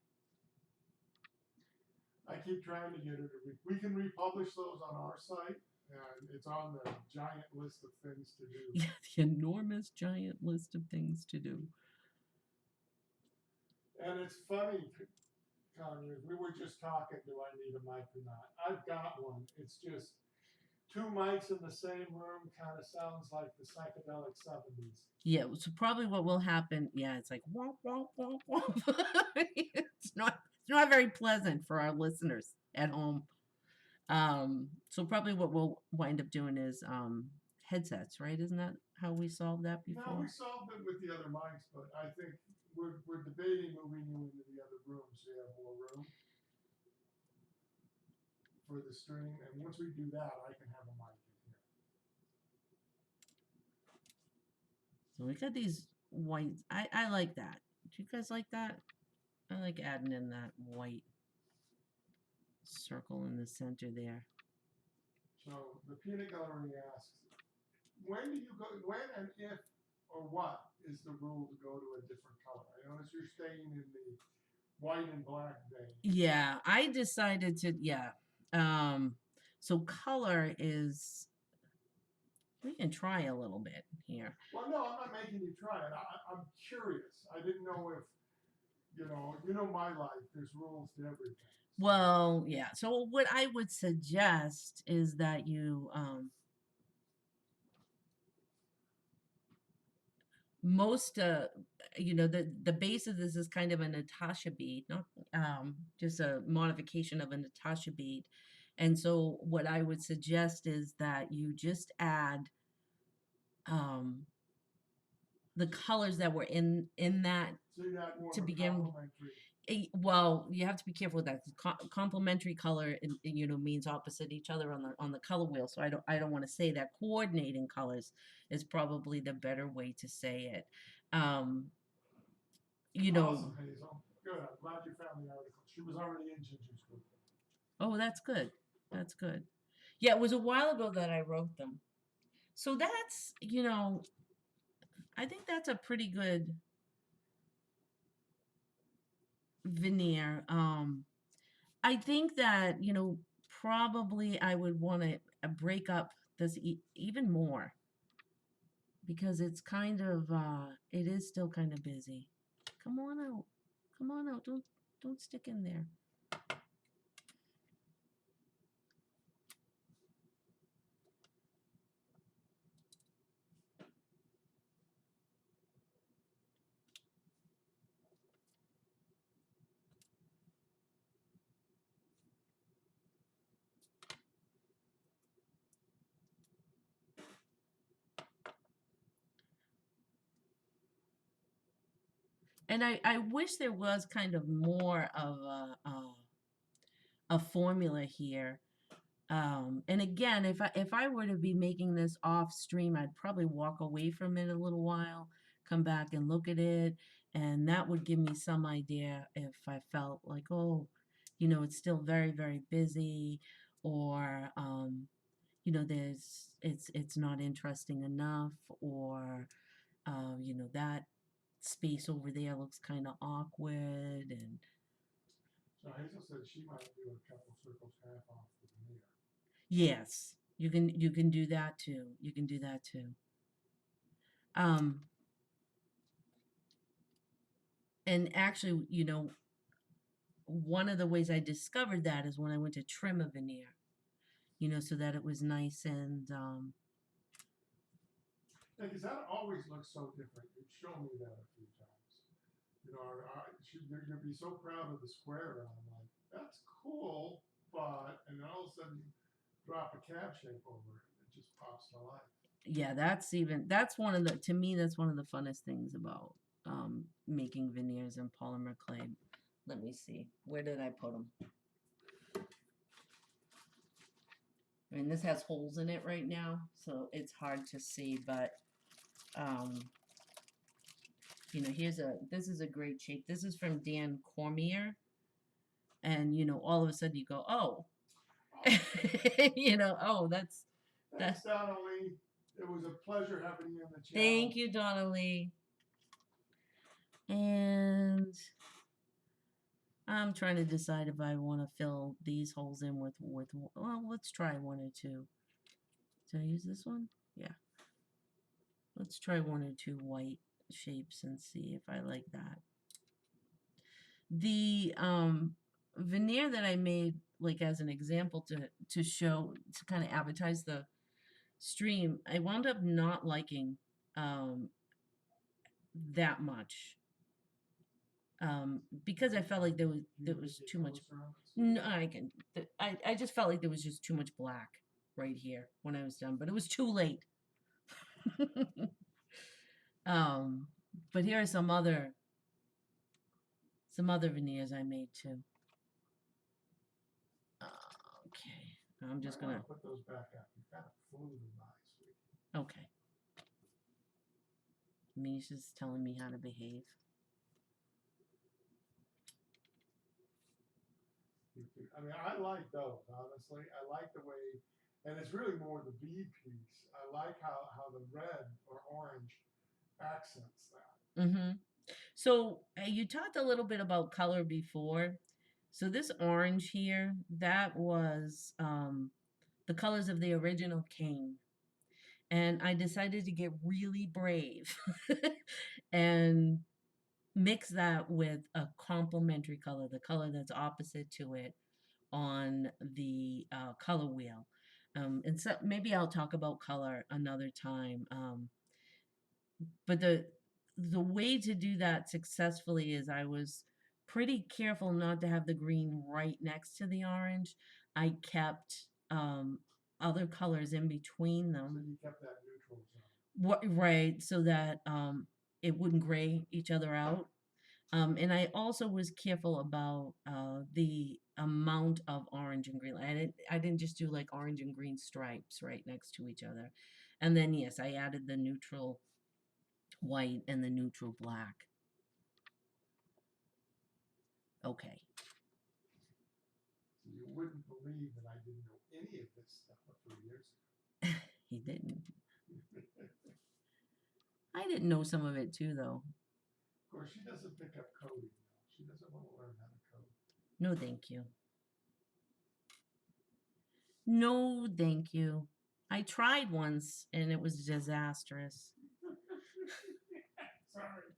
I keep trying to get her to. We can republish those on our site, and it's on the giant list of things to do. Yeah, the enormous giant list of things to do. And it's funny, Connie, we were just talking, do I need a mic or not? I've got one. It's just two mics in the same room kind of sounds like the psychedelic 70s. Yeah, so probably what will happen, yeah, it's like womp womp womp womp. It's not very pleasant for our listeners at home. So probably what we'll wind up doing is headsets, right? Isn't that how we solved that No, before? we solved it with the other mics, but I think we're debating moving you into the other room so you have more room for the stream. And once we do that, I can have a mic in here. So we got these white. I like that. Do you guys like that? I like adding in that white circle in the center there. So the peanut gallery asks, when do you go? When and if or what is the rule to go to a different color? I notice you're staying in the white and black vein. Yeah, I decided to. Yeah. So color is. We can try a little bit here. Well, no, I'm not making you try it. I'm curious. I didn't know if you know my life. There's rules to everything. So. Well, yeah. So what I would suggest is that you most the base of this is kind of a Natasha bead, not just a modification of a Natasha bead. And so what I would suggest is that you just add um the colors that were in that So you add more to of a begin. complementary. Well, you have to be careful with that. Complementary color, means opposite each other on the color wheel. So I don't want to say that. Coordinating colors is probably the better way to say it. Awesome, Hazel. Good. I'm glad you found the article. She was already in Ginger's group. Oh, that's good. That's good. Yeah, it was a while ago that I wrote them. So that's, I think that's a pretty good veneer. I think that, probably I would want to break up this even more because it's kind of, it is still kind of busy. Come on out. Come on out. Don't stick in there. And I wish there was kind of more of a formula here. And again, if I were to be making this off stream, I'd probably walk away from it a little while, come back and look at it, and that would give me some idea if I felt like, oh, it's still very, very busy, or it's not interesting enough, or that space over there looks kind of awkward, and So Hazel said she might do a couple circles half off the veneer. yes, you can do that too. You can do that too. And actually, one of the ways I discovered that is when I went to trim a veneer, so that it was nice and Yeah, because that always looks so different. You've shown me that a few times. You'd be so proud of the square, and I'm like, that's cool, but, and then all of a sudden, drop a cab shape over it, and it just pops to life. yeah, that's one of the, to me, that's one of the funnest things about making veneers and polymer clay. Let me see, where did I put them? I mean, this has holes in it right now, so it's hard to see, but you know, this is a great shape. This is from Dan Cormier, and you know, all of a sudden you go, oh, you know, oh, that's Donnelly. It was a pleasure having you in the channel. thank you, Donna Lee. And I'm trying to decide if I want to fill these holes in with well, let's try one or two. Did I use this one? Yeah. Let's try one or two white shapes and see if I like that. The veneer that I made, like as an example to show, to kind of advertise the stream, I wound up not liking that much. Because I felt like there was too much. No, I just felt like there was just too much black right here when I was done, but it was too late. But here are some other veneers I made too. Okay, I'm just gonna put those back up. You kind of flew them by, sweetie. Okay. Misha's telling me how to behave. I mean, I like those, honestly. I like the way, and it's really more the bead piece. I like how the red or orange accents that. Mm-hmm. So you talked a little bit about color before. So this orange here, that was the colors of the original cane. And I decided to get really brave and mix that with a complementary color, the color that's opposite to it on the color wheel. And so maybe I'll talk about color another time. But the way to do that successfully is I was pretty careful not to have the green right next to the orange. I kept other colors in between them. So you kept that neutral zone. What, right, so that it wouldn't gray each other out. And I also was careful about the amount of orange and green. I didn't just do like orange and green stripes right next to each other. And then yes, I added the neutral white and the neutral black. Okay. So you wouldn't believe that I didn't know any of this stuff a few years ago. He didn't. I didn't know some of it too, though. Of course, she doesn't pick up coding. She doesn't want to learn how to code. No, thank you. No, thank you. I tried once and it was disastrous. Sorry.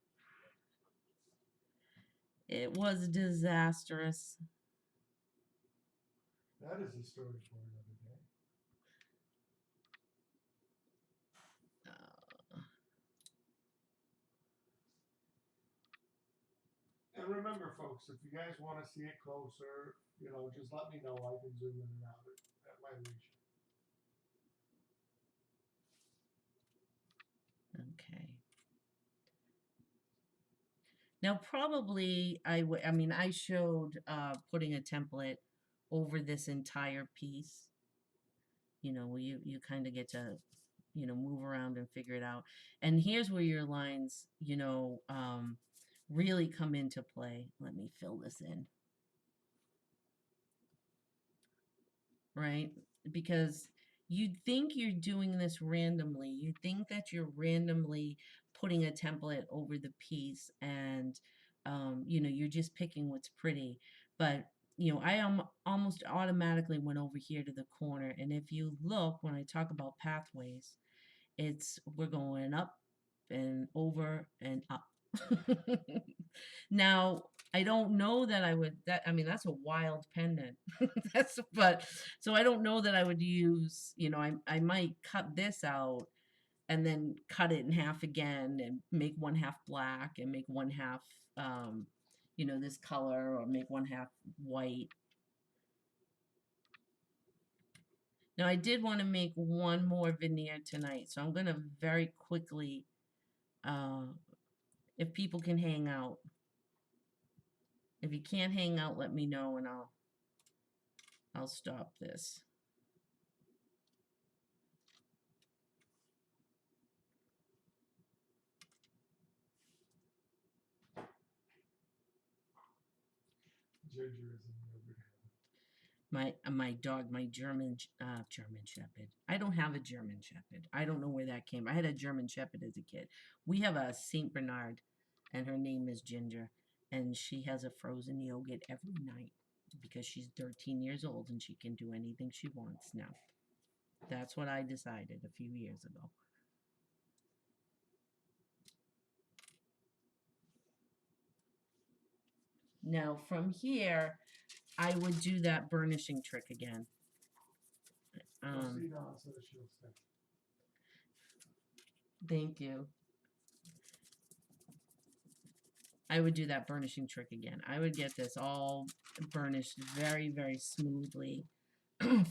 It was disastrous. That is a story for another day. And remember, folks, if you guys want to see it closer, you know, just let me know. I can zoom in and out at my leisure. Okay. Now, probably I mean, I showed putting a template over this entire piece. You know, you kind of get to, you know, move around and figure it out. And here's where your lines, you know, really come into play. Let me fill this in. Right? Because you think you're doing this randomly. You think that you're randomly putting a template over the piece and, you know, you're just picking what's pretty. But, you know, I almost automatically went over here to the corner. And if you look, when I talk about pathways, we're going up and over and up. Now, I don't know that I mean, that's a wild pendant. So I don't know that I would use, you know, I might cut this out and then cut it in half again and make one half black and make one half, you know, this color, or make one half white. Now I did want to make one more veneer tonight, so I'm gonna very quickly, if people can hang out. If you can't hang out, let me know and I'll stop this. Ginger is in the My dog, my German Shepherd. I don't have a German Shepherd. I don't know where that came. I had a German Shepherd as a kid. We have a Saint Bernard, and her name is Ginger, and she has a frozen yogurt every night because she's 13 years old and she can do anything she wants now. That's what I decided a few years ago. Now from here, I would do that burnishing trick again. Thank you. I would do that burnishing trick again. I would get this all burnished very, very smoothly,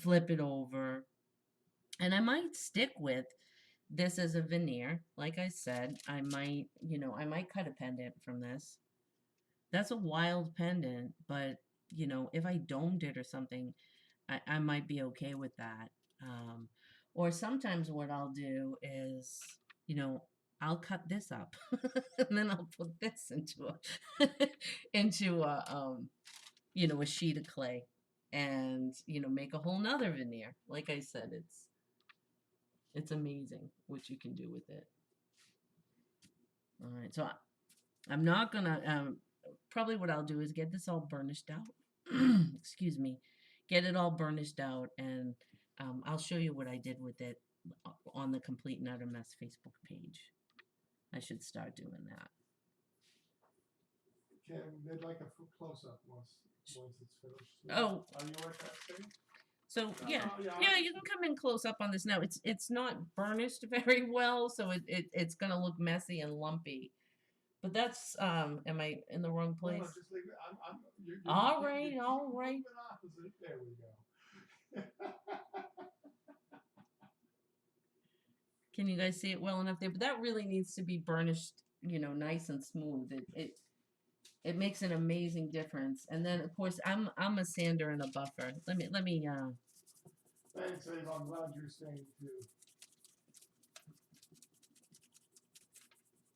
flip it over, and I might stick with this as a veneer. Like I said, I might, I might cut a pendant from this. That's a wild pendant, but, if I domed it or something, I might be okay with that. Or sometimes what I'll do is, I'll cut this up and then I'll put this into a into a sheet of clay and make a whole nother veneer. Like I said, it's amazing what you can do with it. All right, so I'm not gonna probably what I'll do is get this all burnished out. Excuse me, get it all burnished out, and I'll show you what I did with it on the Complete and Utter Mess Facebook page. I should start doing that. They'd like a close-up once it's finished. Oh. Are you at that stage? So yeah, you can come in close up on this now. It's not burnished very well, so it's gonna look messy and lumpy. But that's am I in the wrong place? No, just leave it. You're all right. There we go. Can you guys see it well enough there? But that really needs to be burnished, nice and smooth. It makes an amazing difference. And then of course I'm a sander and a buffer. Let me Thanks, Abe. I'm glad you're saying too.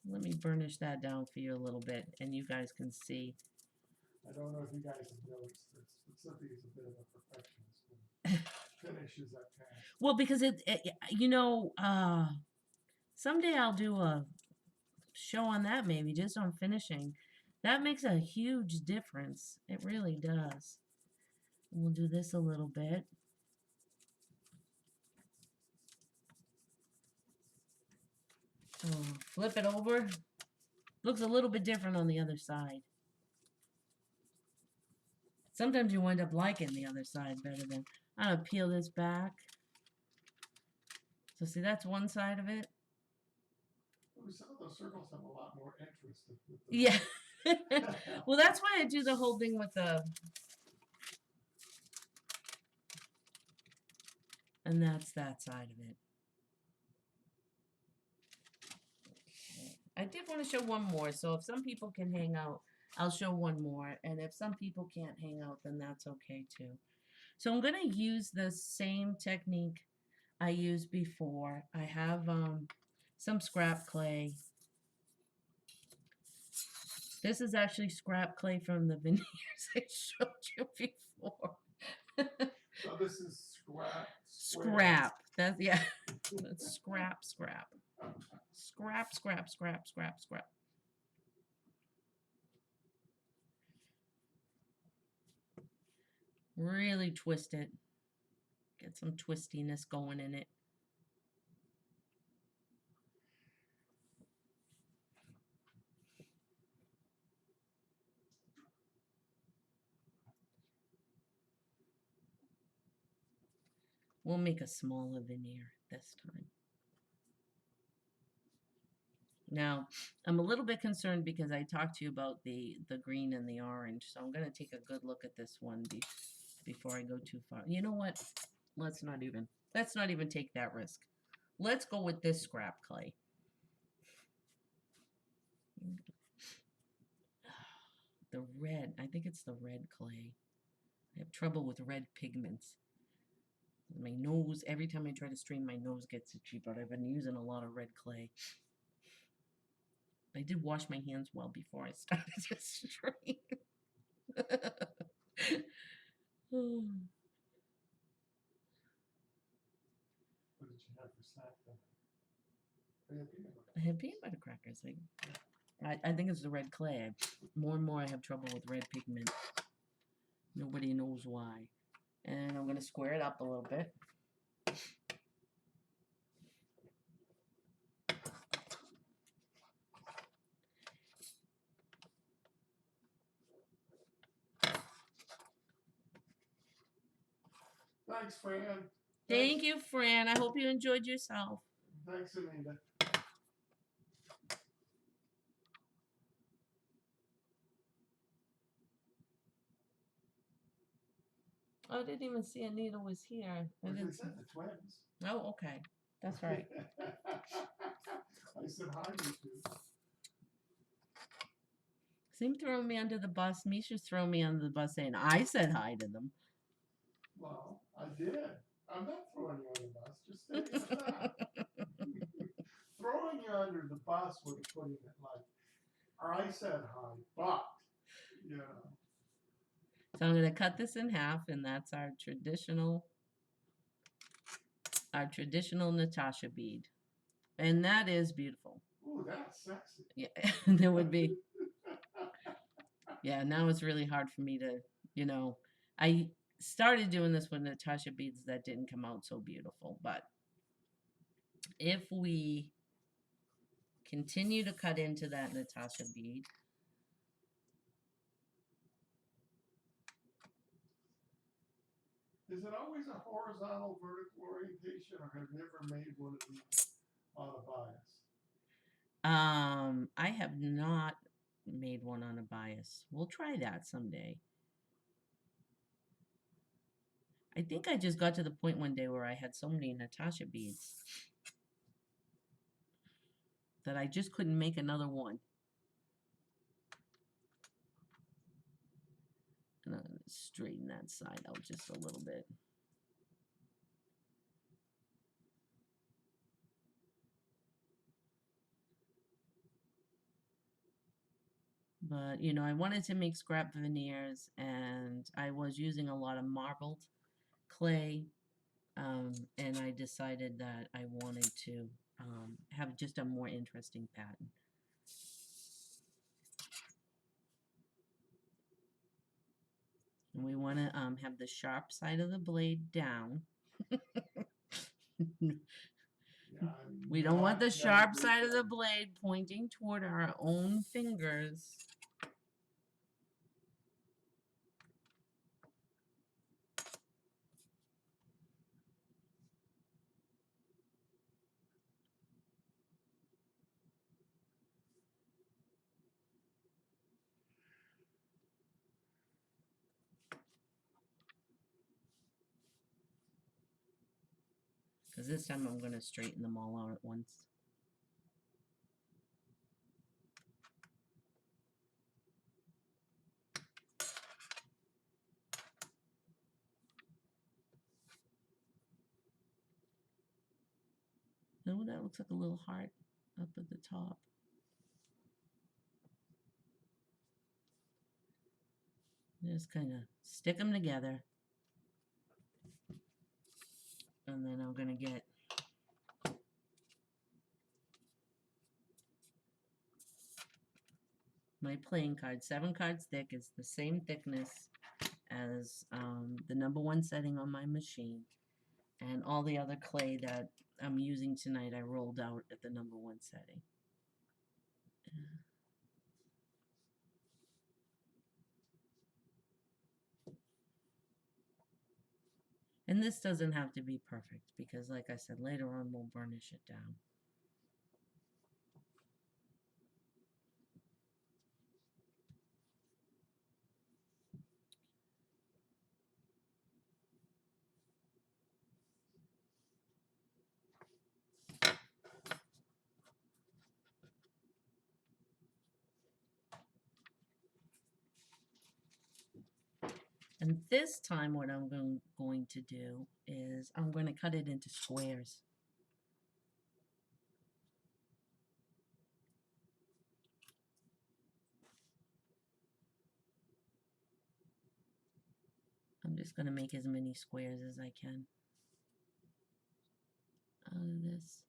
Let me burnish that down for you a little bit, and you guys can see. I don't know if you guys have noticed this, but Cynthia is a bit of a perfectionist. Finishes that task. Well, because someday I'll do a show on that, maybe just on finishing. That makes a huge difference. It really does. We'll do this a little bit. Flip it over. Looks a little bit different on the other side. Sometimes you wind up liking the other side better than. I'm going to peel this back. So see, that's one side of it. Some of those circles have a lot more interest. Yeah. Well, that's why I do the whole thing with the... And that's that side of it. I did want to show one more, so if some people can hang out, I'll show one more. And if some people can't hang out, then that's okay too. So I'm going to use the same technique I used before. I have some scrap clay. This is actually scrap clay from the veneers I showed you before. So this is scrap. Scrap. That's yeah. That's scrap. Scrap. Really twist it. Get some twistiness going in it. We'll make a smaller veneer this time. Now, I'm a little bit concerned because I talked to you about the green and the orange, so I'm going to take a good look at this one before I go too far. You know what? Let's not even. Let's not even take that risk. Let's go with this scrap clay. The red, I think it's the red clay. I have trouble with red pigments. My nose, every time I try to strain, my nose gets itchy, but I've been using a lot of red clay. I did wash my hands well before I started to strain. What did you have for snack then? Oh, yeah, peanut butter. I had peanut butter crackers. I think it's the red clay. More and more I have trouble with red pigment. Nobody knows why. And I'm going to square it up a little bit. Thanks, Fran. Thank you, Fran. I hope you enjoyed yourself. Thanks, Anita. Oh, I didn't even see Anita was here. I As I didn't. said, the twins. Oh, okay. That's right. I said hi, you two. Seem throwing me under the bus. Misha's throwing me under the bus saying I said hi to them. Well, I did. I'm not throwing you under the bus. Just stating the fact. Throwing you under the bus would have put it like, I said hi, but, you know. So I'm going to cut this in half, and that's our traditional Natasha bead. And that is beautiful. Ooh, that's sexy. Yeah, there would be. Yeah, now it's really hard for me to, I started doing this with Natasha beads that didn't come out so beautiful. But if we continue to cut into that Natasha bead, Is it always a horizontal, vertical orientation, or have you ever made one of these on a bias? I have not made one on a bias. We'll try that someday. I think I just got to the point one day where I had so many Natasha beads that I just couldn't make another one. And I'm going to straighten that side out just a little bit. But, I wanted to make scrap veneers, and I was using a lot of marbled clay, and I decided that I wanted to have just a more interesting pattern. And we want to have the sharp side of the blade down. Yeah, We don't want the sharp side of the blade pointing toward our own fingers. Because this time I'm going to straighten them all out at once. Oh, that looks like a little heart up at the top. Just kind of stick them together. And then I'm going to get my playing card. 7 cards thick. Is the same thickness as the #1 setting on my machine. And all the other clay that I'm using tonight, I rolled out at the #1 setting. And this doesn't have to be perfect because, like I said, later on we'll burnish it down. And this time what I'm going to do is I'm going to cut it into squares. I'm just going to make as many squares as I can out of this.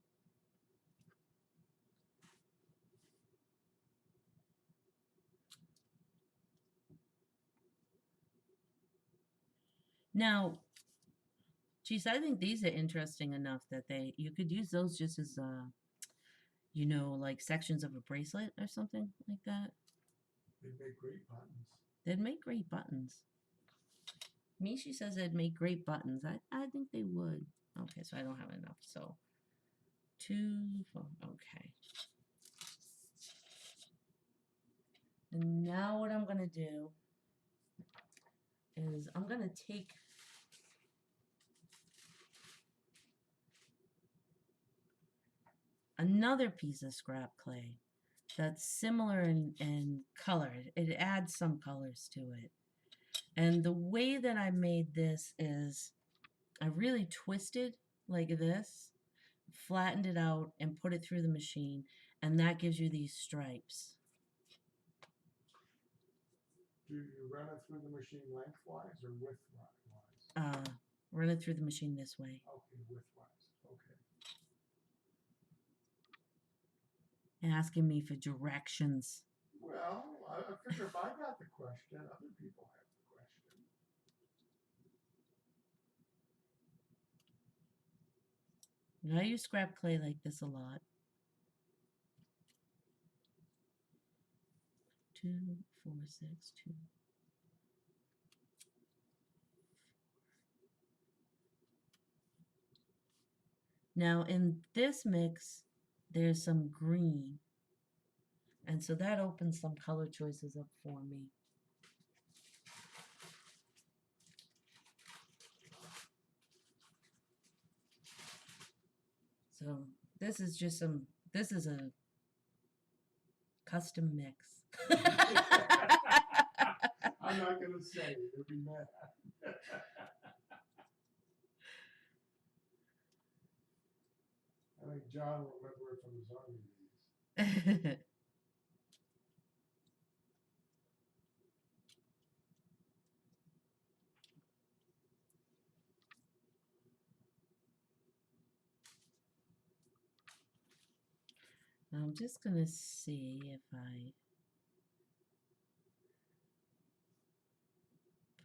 Now, geez, I think these are interesting enough that you could use those just as, you know, like sections of a bracelet or something like that. They make great buttons. They'd make great buttons. Mishi says they'd make great buttons. I think they would. Okay, so I don't have enough. So 2, 4, okay. And now what I'm going to do is I'm going to take another piece of scrap clay that's similar in color. It adds some colors to it. And the way that I made this is I really twisted like this, flattened it out, and put it through the machine, and that gives you these stripes. Do you run it through the machine lengthwise or widthwise? Run it through the machine this way. Okay, widthwise. Okay. Asking me for directions. Well, I figure if I got the question, other people have the question. I use scrap clay like this a lot. 2, 4, 6, 2. Now in this mix, there's some green. And so that opens some color choices up for me. So this is just this is a custom mix. I'm not going to say it. It'll be mad. I think John will remember it from his army days. I'm just going to see if I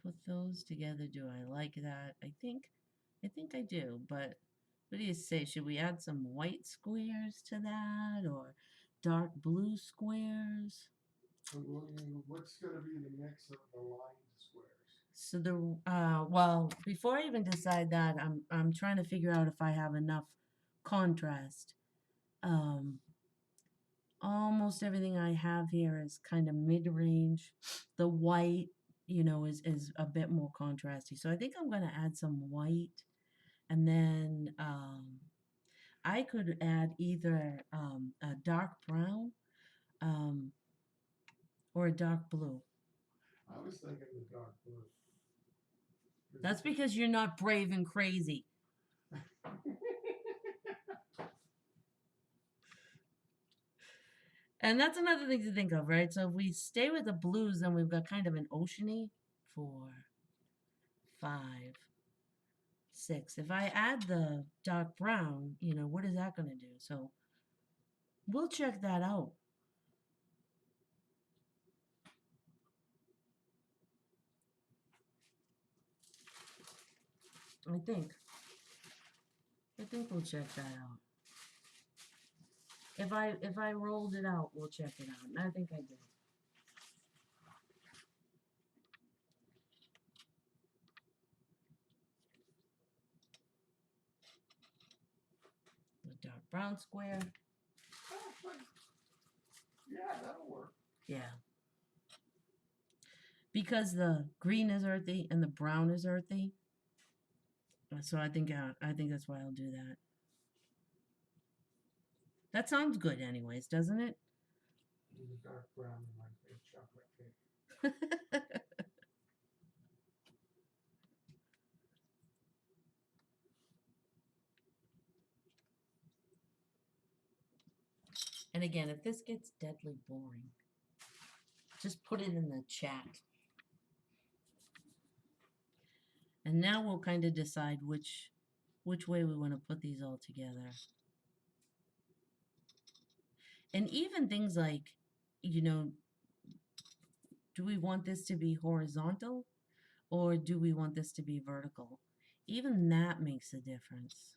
put those together. Do I like that? I think I do, but what do you say? Should we add some white squares to that or dark blue squares? So what's going to be the mix of the lined squares? So well, before I even decide that, I'm trying to figure out if I have enough contrast. Almost everything I have here is kind of mid-range. The white, you know, is a bit more contrasty. So I think I'm going to add some white, and then I could add either a dark brown or a dark blue. I was thinking the dark blue. That's because you're not brave and crazy. And that's another thing to think of, right? So if we stay with the blues, then we've got kind of an oceany. 4, 5, 6. If I add the dark brown, you know, what is that going to do? So we'll check that out. I think we'll check that out. If I rolled it out, we'll check it out. And I think I did. The dark brown square. Yeah, that'll work. Yeah. Because the green is earthy and the brown is earthy. So I think that's why I'll do that. That sounds good anyways, doesn't it? The dark brown reminds me of chocolate cake. And again, if this gets deadly boring, just put it in the chat. And now we'll kind of decide which way we want to put these all together. And even things like, you know, do we want this to be horizontal or do we want this to be vertical? Even that makes a difference.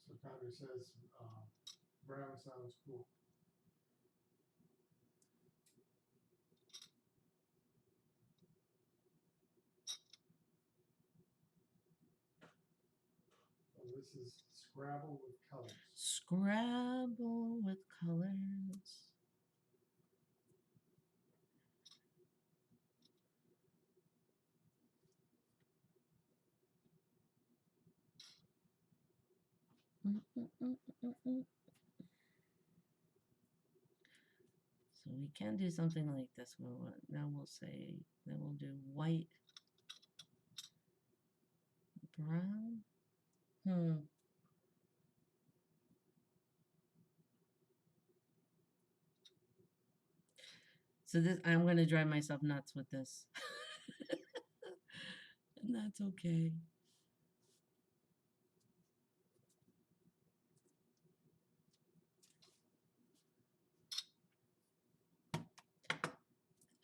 So Connie says brown sounds cool. So this is Scrabble with colors. Scrabble with colors. So we can do something like this. Now we'll say, then we'll do white, brown. So this, I'm going to drive myself nuts with this. And that's okay.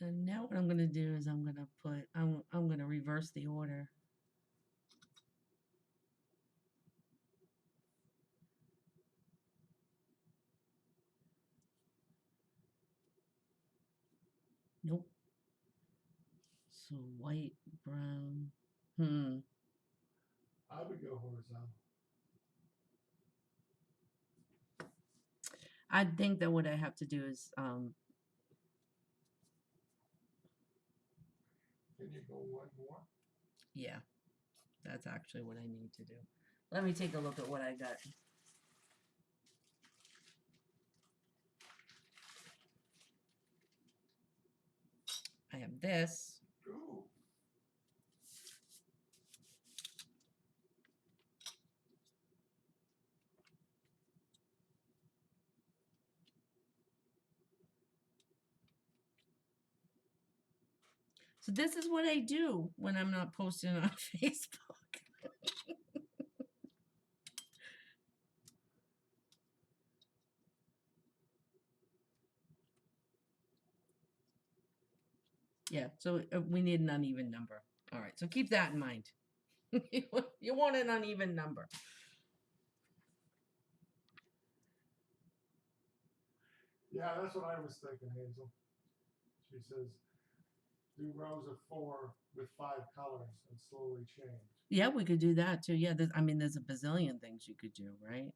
And now what I'm going to do is I'm going to put, I'm going to reverse the order. Nope. So white, brown. I would go horizontal. I think that what I have to do is, Can you go one more? yeah, that's actually what I need to do. Let me take a look at what I got. I have this. Ooh. So this is what I do when I'm not posting on Facebook. Yeah, so we need an uneven number. All right, so keep that in mind. You want an uneven number. Yeah, that's what I was thinking, Hazel. She says, do rows of 4 with 5 colors and slowly change. Yeah, we could do that too. Yeah, I mean, there's a bazillion things you could do, right?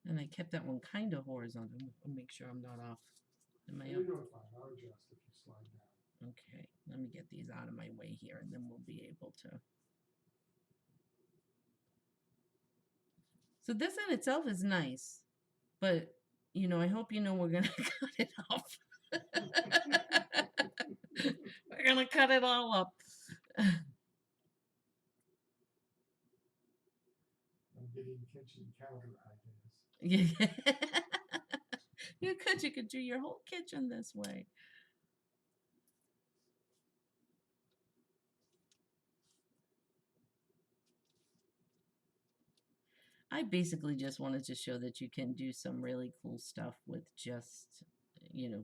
And I kept that one kind of horizontal. I'll make sure I'm not off. Am I You're up? doing fine. I'll adjust if you slide down. Okay, let me get these out of my way here, and then we'll be able to. So this in itself is nice, but, you know, I hope you know we're going to cut it off. We're going to cut it all up. I'm getting kitchen counter ideas. Yeah. You could do your whole kitchen this way. I basically just wanted to show that you can do some really cool stuff with just, you know,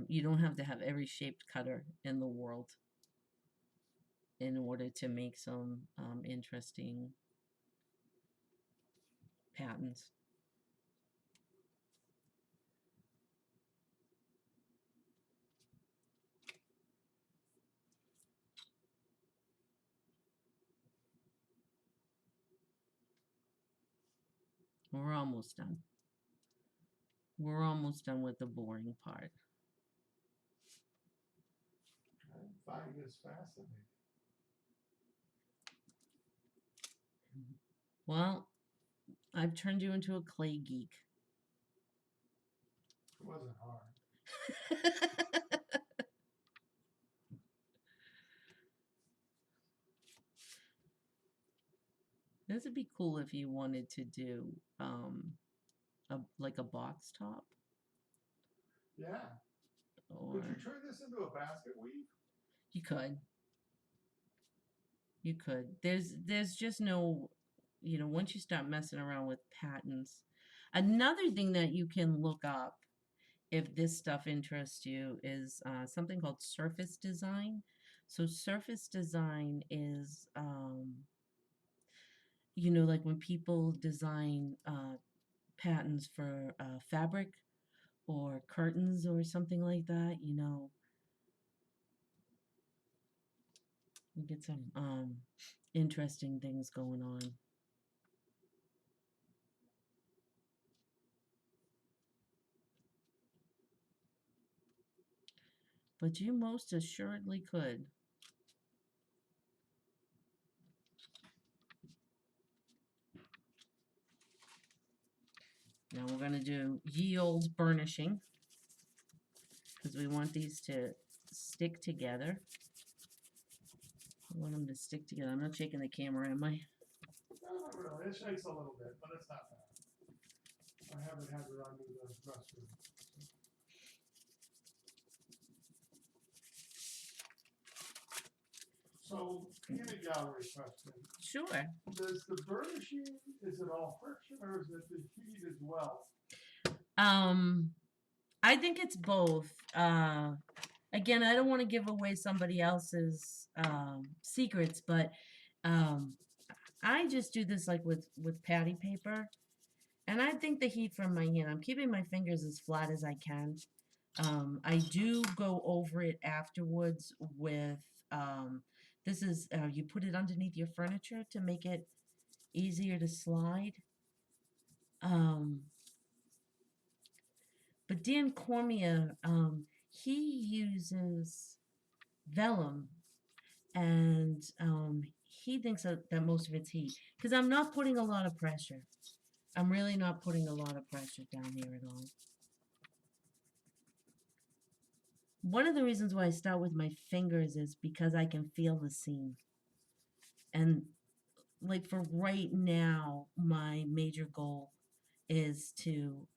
you don't have to have every shaped cutter in the world in order to make some interesting patterns. We're almost done. We're almost done with the boring part. I find this fascinating. Well, I've turned you into a clay geek. It wasn't hard. This would be cool if you wanted to do like a box top. Yeah. Or Would you turn this into a basket weave? you could. You could. There's just no, once you start messing around with patterns. Another thing that you can look up if this stuff interests you is something called surface design. So surface design is like when people design patterns for fabric or curtains or something like that, you get some interesting things going on. But you most assuredly could. Now we're going to do ye olde burnishing because we want these to stick together. I want them to stick together. I'm not shaking the camera, am I? No, not really. It shakes a little bit, but it's not bad. I haven't had to run to the restroom. So, peanut gallery question. Sure. Does the burnishing, is it all friction or is it the heat as well? I think it's both. Again, I don't want to give away somebody else's secrets, but I just do this like with patty paper, and I think the heat from my hand. I'm keeping my fingers as flat as I can. I do go over it afterwards with this is you put it underneath your furniture to make it easier to slide. But Dan Cormier, he uses vellum, and he thinks that most of it's heat. Because I'm not putting a lot of pressure. I'm really not putting a lot of pressure down here at all. One of the reasons why I start with my fingers is because I can feel the seam. And like for right now, my major goal is to,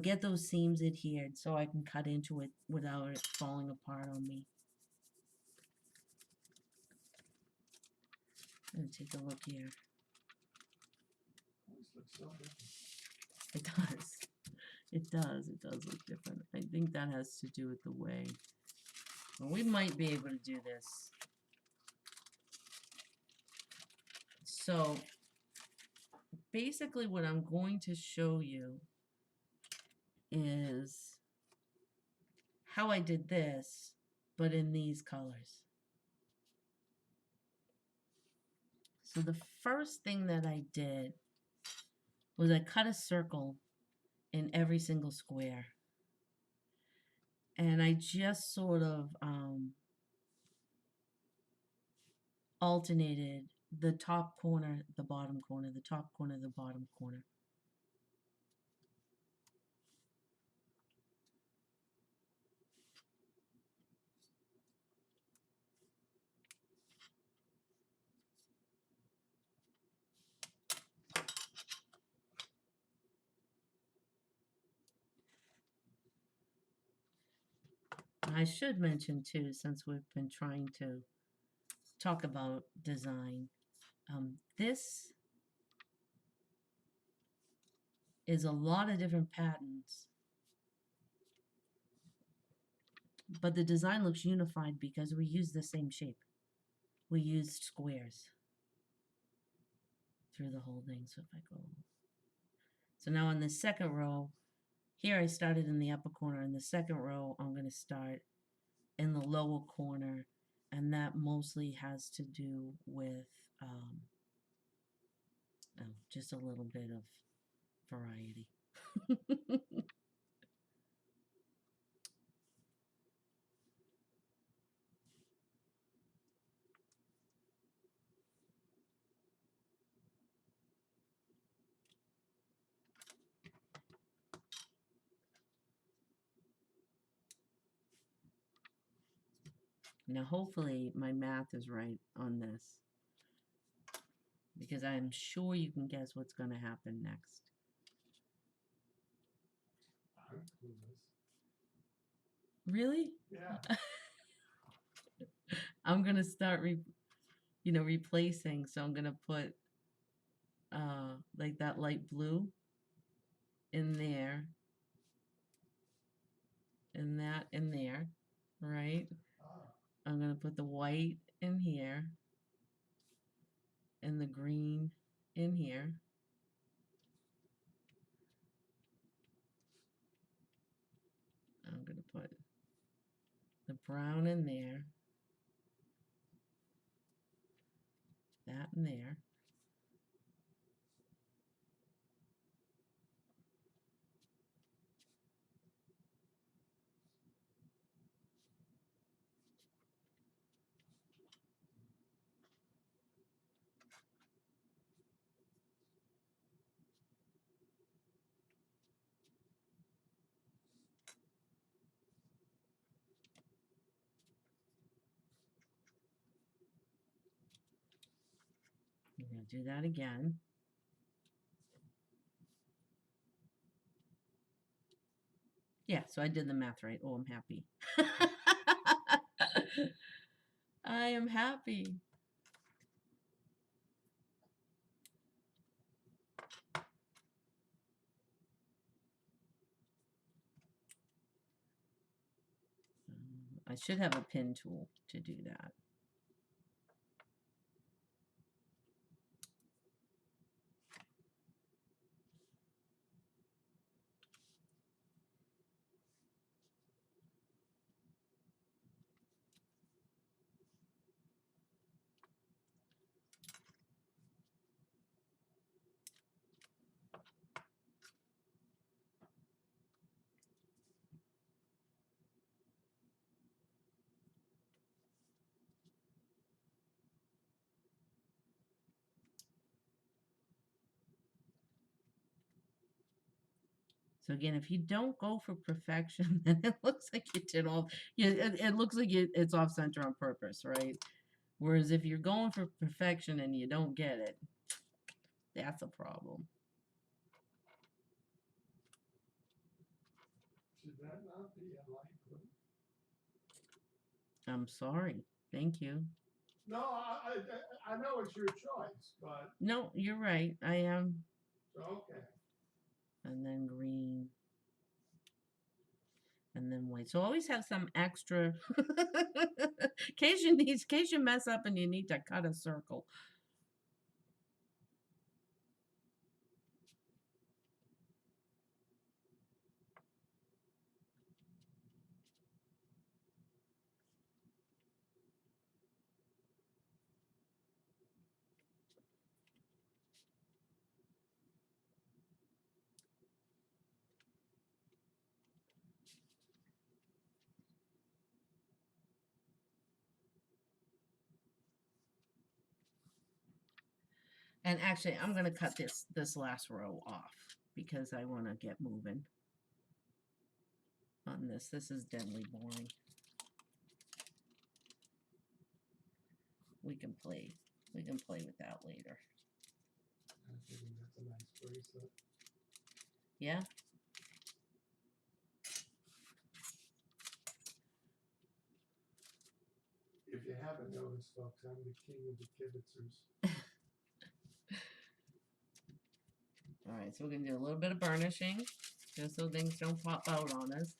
get those seams adhered so I can cut into it without it falling apart on me. And take a look here. This looks so different. It does. It does. It does look different. I think that has to do with the way. Well, we might be able to do this. So basically what I'm going to show you is how I did this, but in these colors. So the first thing that I did was I cut a circle in every single square. And I just sort of alternated the top corner, the bottom corner, the top corner, the bottom corner. I should mention too, since we've been trying to talk about design, this is a lot of different patterns, but the design looks unified because we use the same shape. We used squares through the whole thing. So if I go, so now in the second row, here I started in the upper corner. In the second row, I'm going to start in the lower corner, and that mostly has to do with just a little bit of variety. Now, hopefully my math is right on this, because I'm sure you can guess what's going to happen next. I'm clueless. Really? Yeah. I'm going to start, replacing. So I'm going to put like that light blue in there, and that in there, right? Ah, I'm going to put the white in here, and the green in here. I'm going to put the brown in there, that in there. I'm going to do that again. Yeah, so I did the math right. Oh, I'm happy. I am happy. I should have a pin tool to do that. So again, if you don't go for perfection, then it looks like you did all. Yeah, it looks like it's off center on purpose, right? Whereas if you're going for perfection and you don't get it, that's a problem. should that not be a light blue? I'm sorry. Thank you. No, I know it's your choice, but No, you're right. I am. okay. And then green. And then white. So always have some extra. In case you mess up and you need to cut a circle. And actually, I'm going to cut this last row off because I want to get moving on this. This is deadly boring. We can play with that later. I'm thinking that's a nice bracelet. Yeah. If you haven't noticed, folks, I'm the king of the kibitzers. All right, so we're going to do a little bit of burnishing just so things don't pop out on us.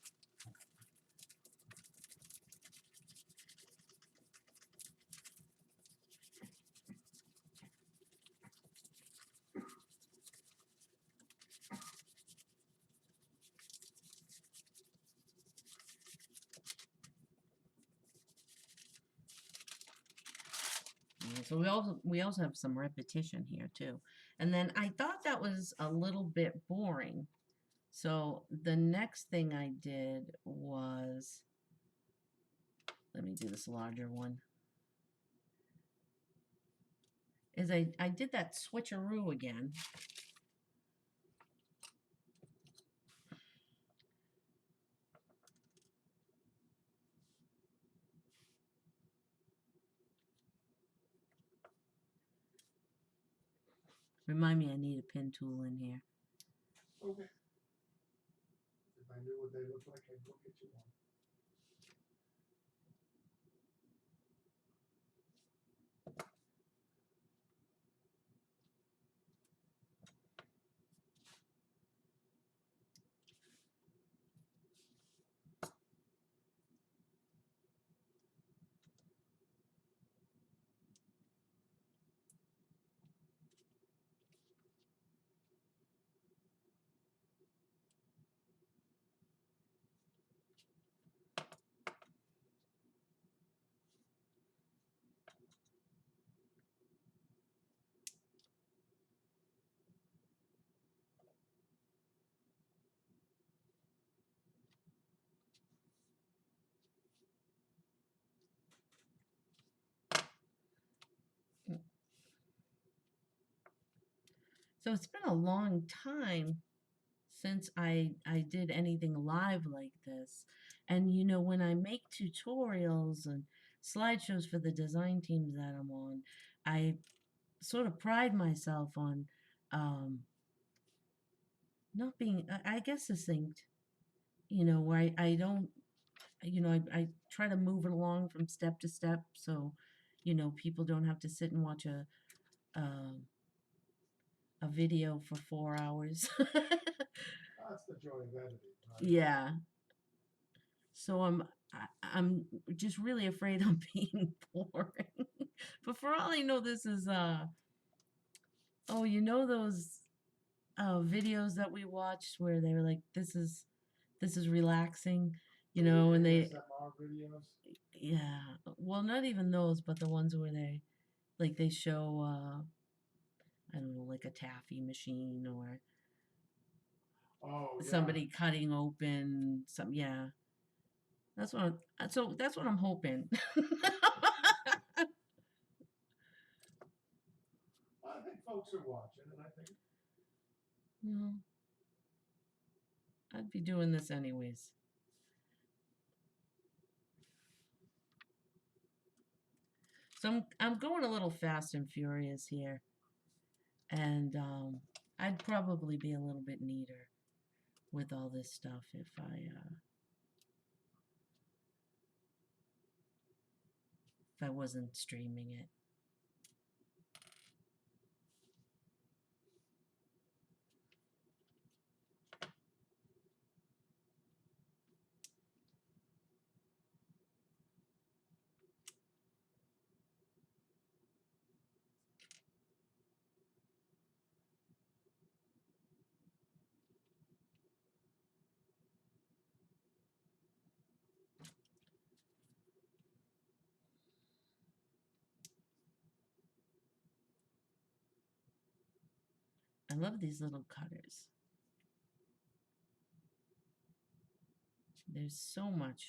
So we also have some repetition here too, And then I thought that was a little bit boring. So the next thing I did was, let me do this larger one, is I did that switcheroo again. Remind me I need a pen tool in here. Okay. If I knew what they looked like, I'd go get you one. So it's been a long time since I did anything live like this. And you know, when I make tutorials and slideshows for the design teams that I'm on, I sort of pride myself on not being, I guess, succinct. You know, where I don't, you know, I try to move it along from step to step, so you know people don't have to sit and watch a video for 4 hours. That's the joy of editing, right? Yeah. So I'm just really afraid I'm being boring. But for all I know, this is oh, you know those videos that we watched where they were like, this is relaxing, you know, and they, ASMR videos. yeah, well, not even those, but the ones where they show I don't know, like a taffy machine or Oh yeah. somebody cutting open some, yeah. That's what so that's what I'm hoping. I think folks are watching, and I think No, I'd be doing this anyways. So I'm going a little fast and furious here, and I'd probably be a little bit neater with all this stuff if I wasn't streaming it. I love these little cutters. There's so much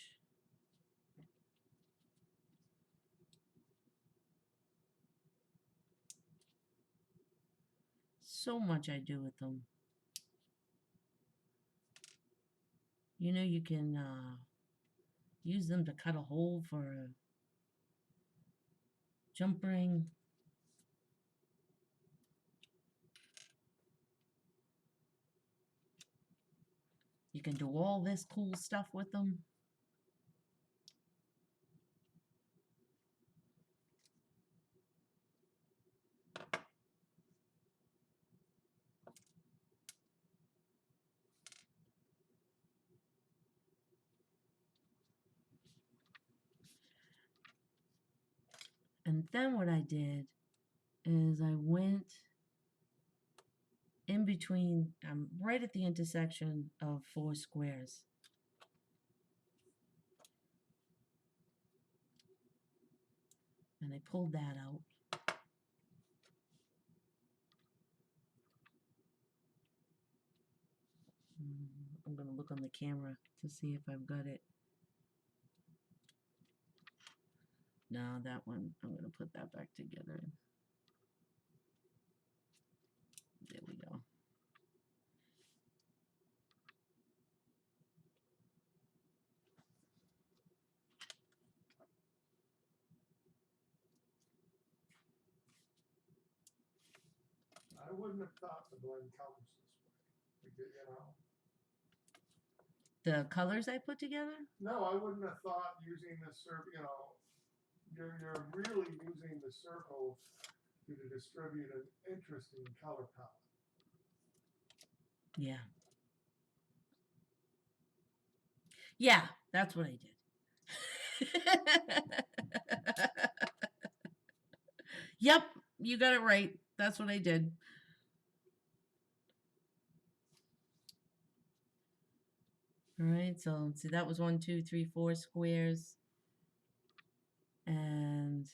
I do with them. You know, you can use them to cut a hole for a jump ring. You can do all this cool stuff with them. And then what I did is I went in between, right at the intersection of 4 squares. And I pulled that out. look on the camera to see if I've got it. No, that one, I'm going to put that back together. There we go. I wouldn't have thought the blend comes this way. You know. The colors I put together? No, I wouldn't have thought using the circle. You know, you're really using the circle to distribute an interesting color palette. Yeah. Yeah, that's what I did. Yep, you got it right. That's what I did. All right, so let's see, that was 1, 2, 3, 4 squares. And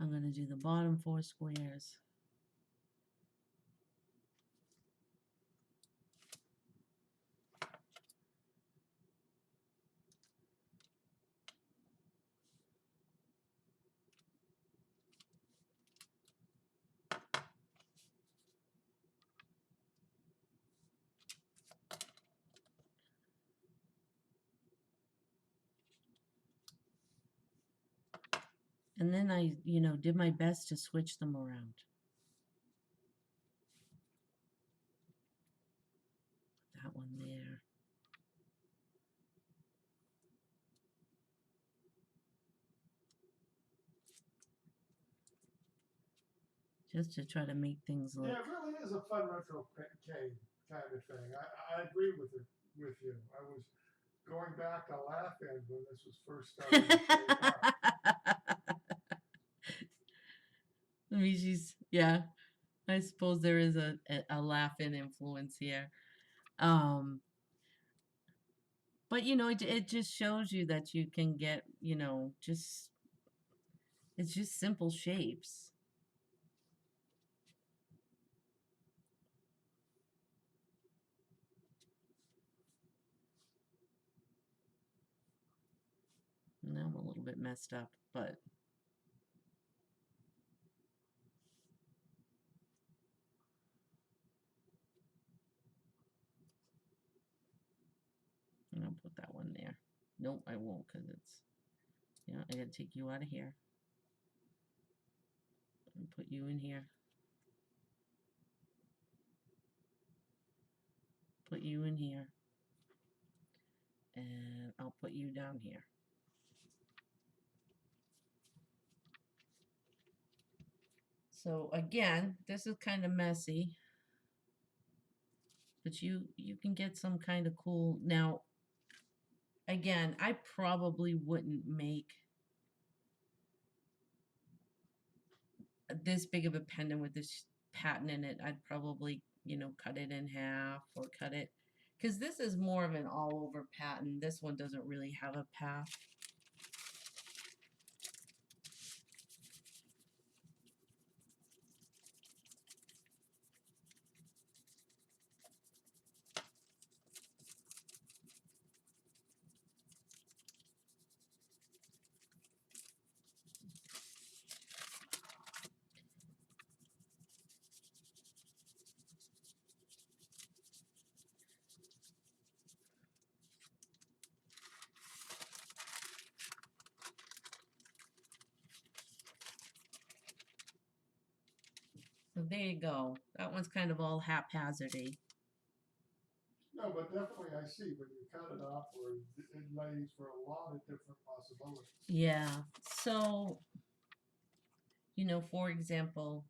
I'm going to do the bottom 4 squares. And then I, did my best to switch them around. That one there. Just to try to make things look. Yeah, it really is a fun retro kind of thing. I agree with you. I was going back to laugh in when this was first starting to shape up. I mean, yeah, I suppose there is a laugh-in influence here. But, it just shows you that you can get, it's just simple shapes. Now I'm a little bit messed up, but I'll put that one there. Nope, I won't, because it's, I gotta take you out of here and put you in here. Put you in here. And I'll put you down here. So again, this is kind of messy, but you can get some kind of cool. Now, again, I probably wouldn't make this big of a pendant with this pattern in it. I'd probably, cut it in half or cut it, because this is more of an all over pattern. This one doesn't really have a path. So there you go. That one's kind of all haphazardy. No, but definitely I see when you cut it upward, it lays for a lot of different possibilities. Yeah. So, for example,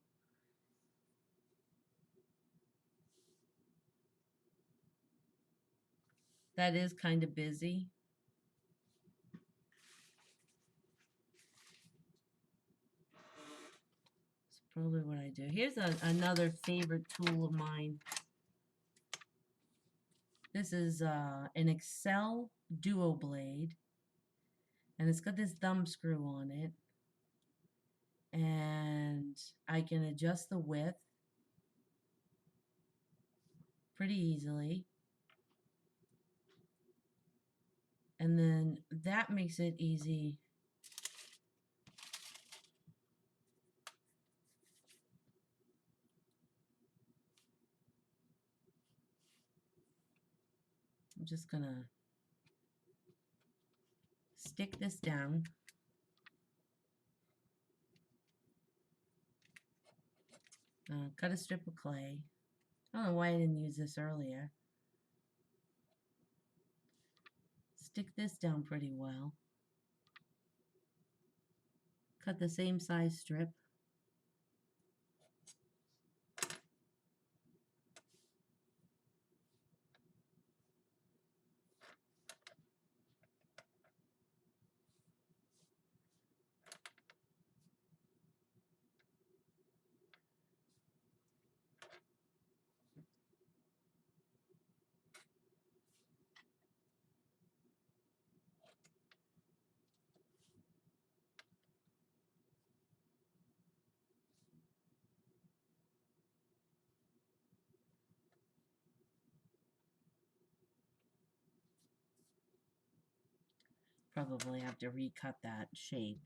that is kind of busy. That's probably what I do. Here's another favorite tool of mine. This is an Excel Duo blade, and it's got this thumb screw on it. and I can adjust the width pretty easily. And then that makes it easy. I'm just gonna stick this down. Cut a strip of clay. I don't know why I didn't use this earlier. Stick this down pretty well. Cut the same size strip. Probably have to recut that shape.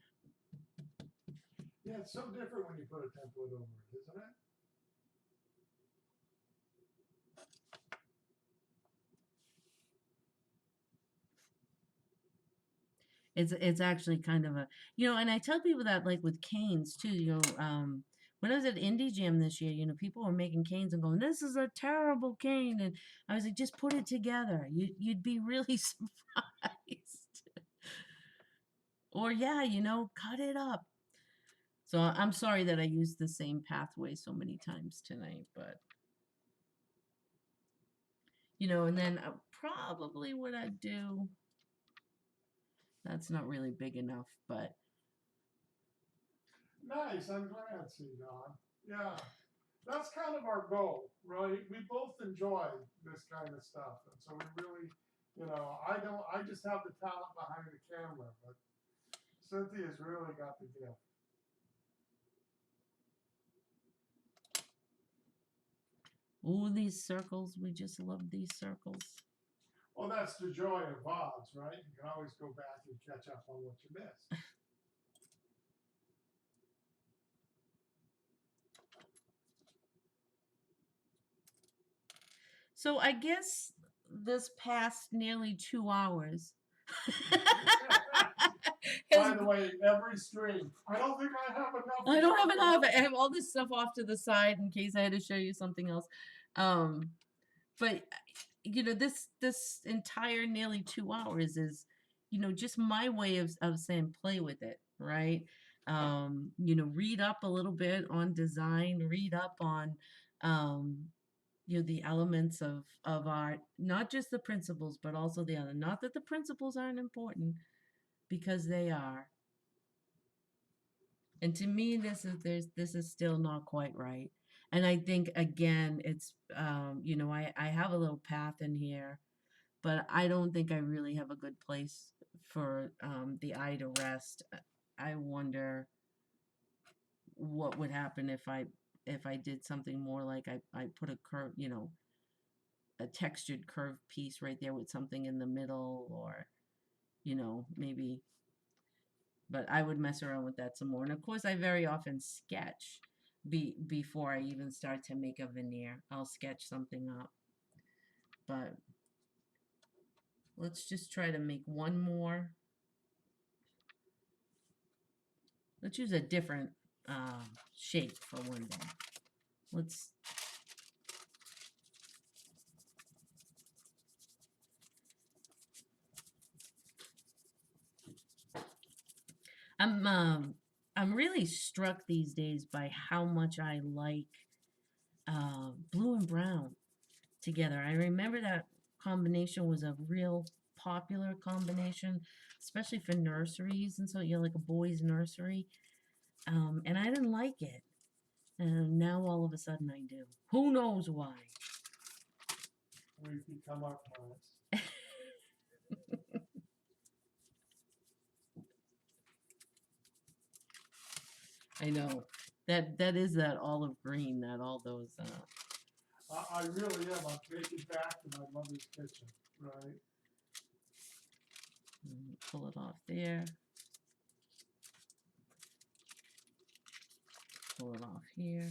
Yeah, it's so different when you put a template over it, isn't it? It's actually kind of a, and I tell people that, like with canes too, when I was at Indie Jam this year, people were making canes and going, "This is a terrible cane," and I was like, "Just put it together. You'd be really surprised." Or yeah, cut it up. So I'm sorry that I used the same pathway so many times tonight, but and then probably what I'd do. That's not really big enough, but Nice, I'm glad, see, Don. Yeah, that's kind of our goal, right? We both enjoy this kind of stuff, and so we really, I just have the talent behind the camera, but Cynthia's really got the gift. oh, these circles, we just love these circles. Well, that's the joy of VODs, right? You can always go back and catch up on what you missed. So I guess this past nearly 2 hours. By the way, every stream. I don't think I have enough. I don't have enough. I have all this stuff off to the side in case I had to show you something else. But this entire nearly 2 hours is, just my way of saying play with it, right? Read up a little bit on design, read up on the elements of art, not just the principles, but also the other. Not that the principles aren't important, because they are. And to me, this is still not quite right. And I think again, it's I have a little path in here, but I don't think I really have a good place for the eye to rest. I wonder what would happen if I did something more like I put a curve, a textured curved piece right there with something in the middle, or maybe, but I would mess around with that some more. And of course, I very often sketch before I even start to make a veneer. I'll sketch something up. But let's just try to make one more. Let's use a different shape for one day. Let's I'm really struck these days by how much I like blue and brown together. I remember that combination was a real popular combination, especially for nurseries, and so like a boys' nursery. And I didn't like it, and now all of a sudden I do. Who knows why? We've become our parents. I know. That is that olive green that all those I really am. I'm taking back to my mother's kitchen, right? pull it off there. Pull it off here.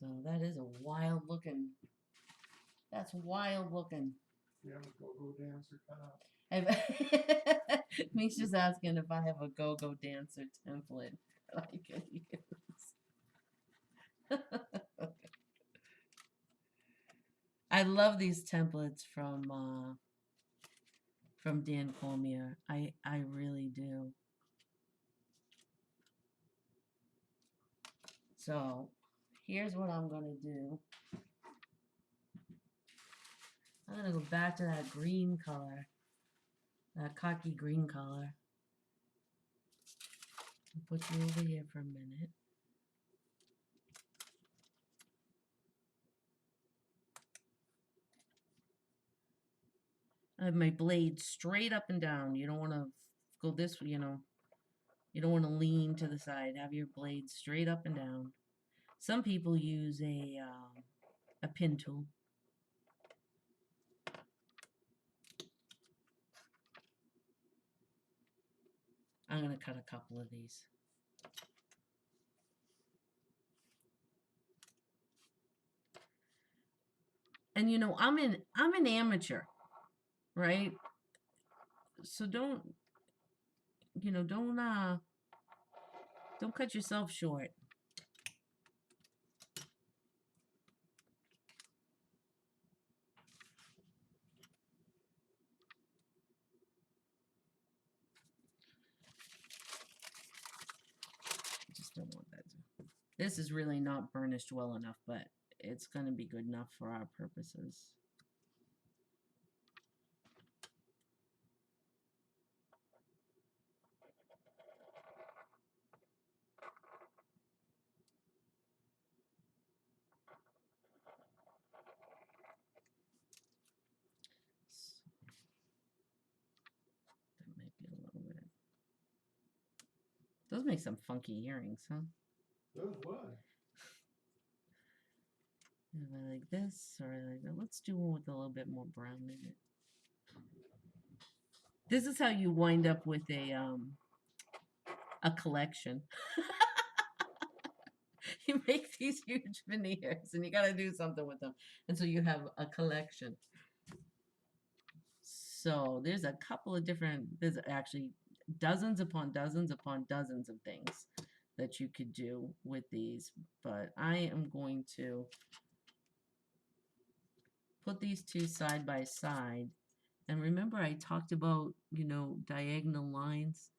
So that is a wild looking. That's wild looking. You have a go-go dancer cut out. Me's just asking if I have a go-go dancer template that I can use. I love these templates from Dan Cormier. I really do. So here's what I'm gonna do. I'm gonna go back to that green color, that khaki green color. I'll put you over here for a minute. I have my blade straight up and down. You don't want to go this way, you know. You don't want to lean to the side. Have your blade straight up and down. Some people use a pin tool. I'm gonna cut a couple of these. And you know, I'm an amateur, right? So don't cut yourself short. Just don't want that to. This is really not burnished well enough, but it's going to be good enough for our purposes. That might be a little bit. Those make some funky earrings, huh? Those would. If I like this, or I like that. Let's do one with a little bit more brown in it. This is how you wind up with a collection. You make these huge veneers, and you got to do something with them, and so you have a collection. So there's a couple of different. There's actually dozens upon dozens upon dozens of things that you could do with these, but I am going to put these two side by side. And remember I talked about, diagonal lines?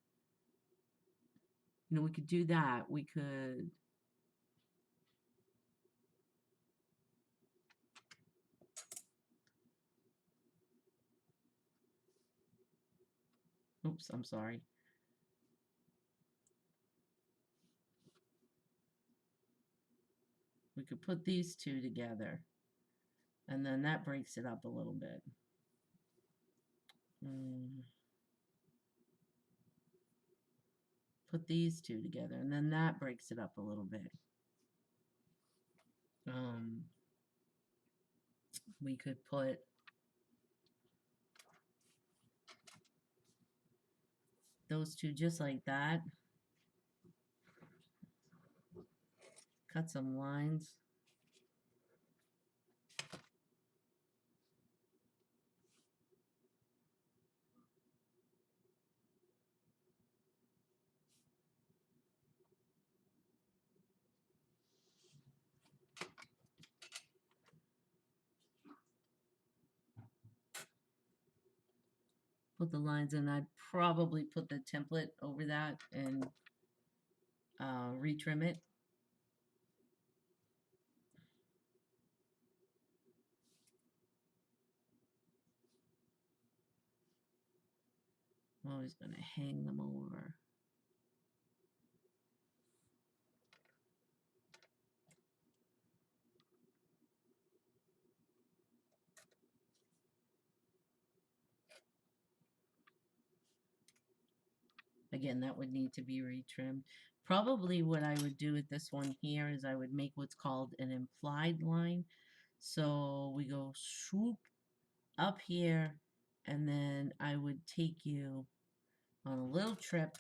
We could do that. We could oops, I'm sorry. We could put these two together, and then that breaks it up a little bit. Put these two together, and then that breaks it up a little bit. We could put those two just like that. Cut some lines. Put the lines in. I'd probably put the template over that and retrim it. I'm always going to hang them over. Again, that would need to be retrimmed. Probably what I would do with this one here is I would make what's called an implied line. So we go swoop up here, and then I would take you on a little trip.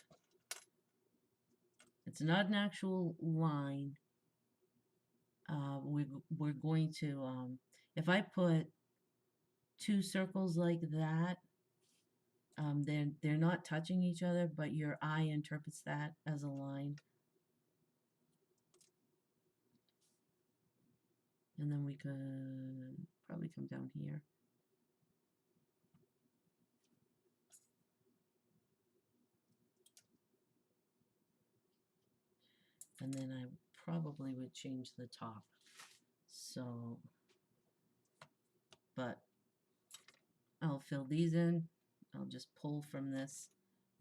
It's not an actual line. We're going to, if I put two circles like that, they're not touching each other, but your eye interprets that as a line. And then we could probably come down here. And then I probably would change the top. So, but I'll fill these in. I'll just pull from this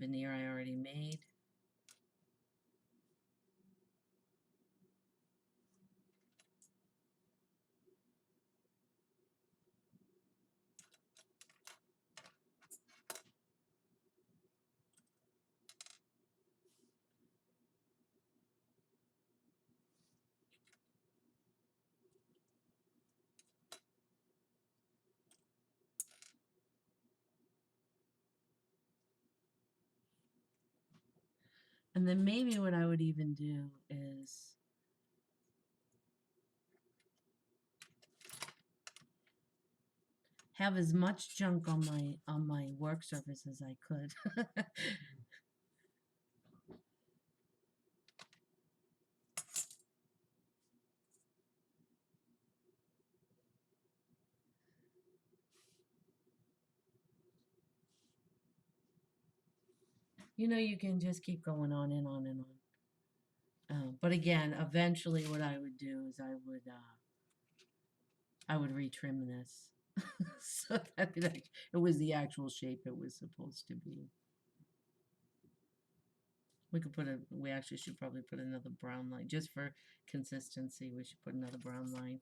veneer I already made. And then maybe what I would even do is have as much junk on my work surface as I could. You know, you can just keep going on and on and on. But again, eventually what I would do is I would retrim this so that it was the actual shape it was supposed to be. We actually should probably put another brown line just for consistency. We should put another brown line.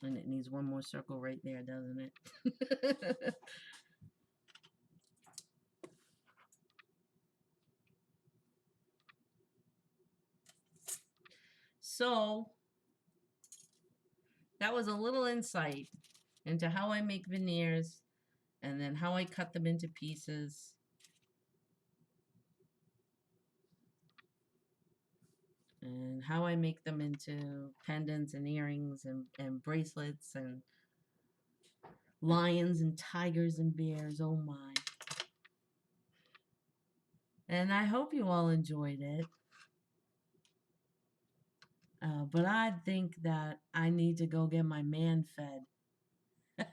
And it needs one more circle right there, doesn't it? So, that was a little insight into how I make veneers and then how I cut them into pieces. And how I make them into pendants and earrings and bracelets and lions and tigers and bears. Oh my. And I hope you all enjoyed it. But I think that I need to go get my man fed. I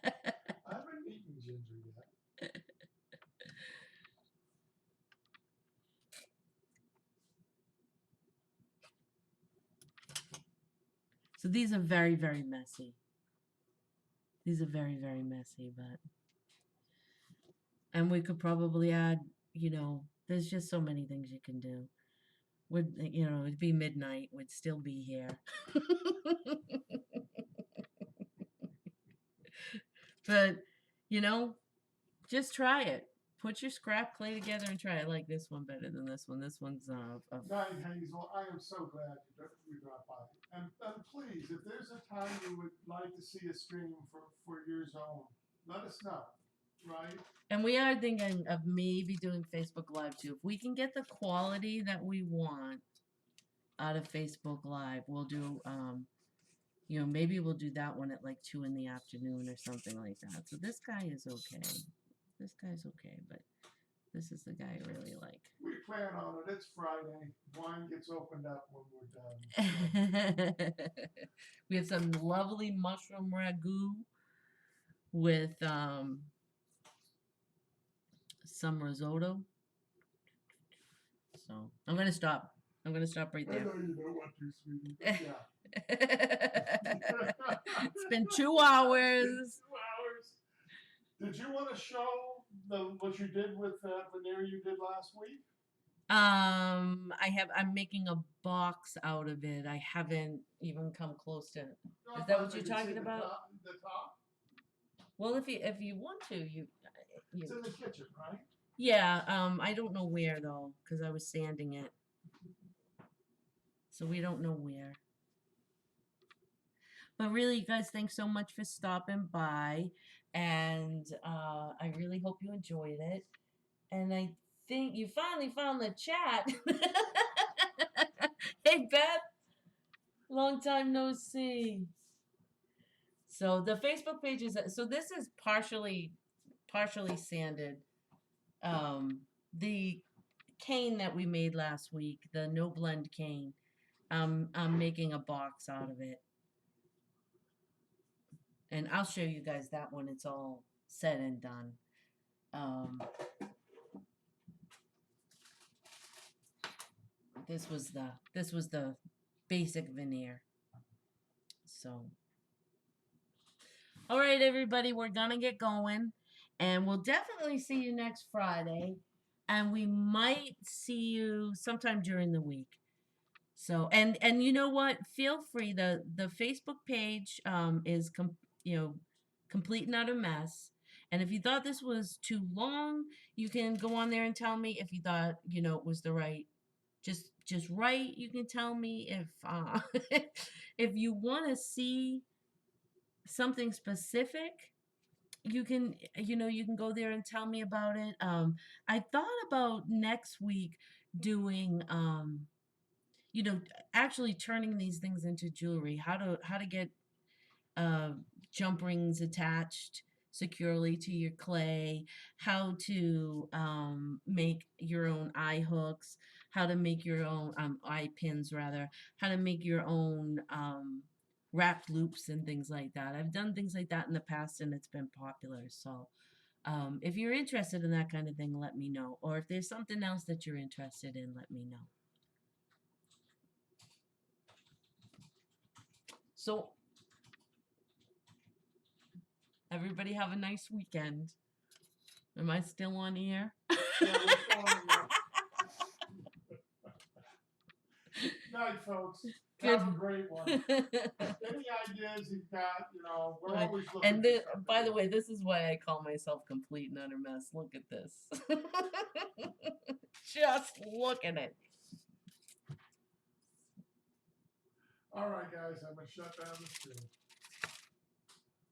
haven't eaten ginger yet. So these are very, very messy. These are very, very messy, but... And we could probably add, you know, there's just so many things you can do. Would, you know, it'd be midnight, we'd still be here. But, you know, just try it. Put your scrap clay together and try it. I like this one better than this one. This one's Night, Hazel. I am so glad you dropped by. And please, if there's a time you would like to see a stream for your zone, let us know. Right? And we are thinking of maybe doing Facebook Live too. If we can get the quality that we want out of Facebook Live, we'll do, you know, maybe we'll do that one at like 2 in the afternoon or something like that. So this guy is okay. This guy's okay, but this is the guy I really like. We plan on it. It's Friday. Wine gets opened up when we're done. We have some lovely mushroom ragu with some risotto. So I'm gonna stop. I'm gonna stop right I there. know you don't want to, sweetie. Yeah. It's been 2 hours. 2 hours. Did you want to show what you did with that veneer you did last week? I'm making a box out of it. I haven't even come close to. No, Is that fine, what I you're can see talking about? The top? Well, if you want to, you. It's in the kitchen, right? Yeah. I don't know where though, because I was sanding it, so we don't know where. But really, you guys, thanks so much for stopping by, and I really hope you enjoyed it. And I think you finally found the chat. Hey Beth, long time no see. So the Facebook page is so this is partially sanded. The cane that we made last week, the no blend cane, I'm making a box out of it. And I'll show you guys that when it's all said and done. This was the basic veneer. So, all right, everybody, we're gonna get going, and we'll definitely see you next Friday, and we might see you sometime during the week. So, and you know what? Feel free. The Facebook page is complete and utter mess. And if you thought this was too long, you can go on there and tell me. If you thought it was the right, just write. You can tell me if if you want to see something specific. You can you can go there and tell me about it. I thought about next week doing actually turning these things into jewelry. How to get uh, jump rings attached securely to your clay, how to make your own eye hooks, how to make your own eye pins rather, how to make your own wrapped loops and things like that. I've done things like that in the past and it's been popular. So if you're interested in that kind of thing, let me know. Or if there's something else that you're interested in, let me know. So everybody have a nice weekend. Am I still on air? Yeah, we're still on the night, folks. Good. Have a great one. Any ideas you've got, we're Right. always looking And for something. by the way, this is why I call myself complete and utter mess. Look at this. Just look at it. All right, guys, I'm going to shut down the stream.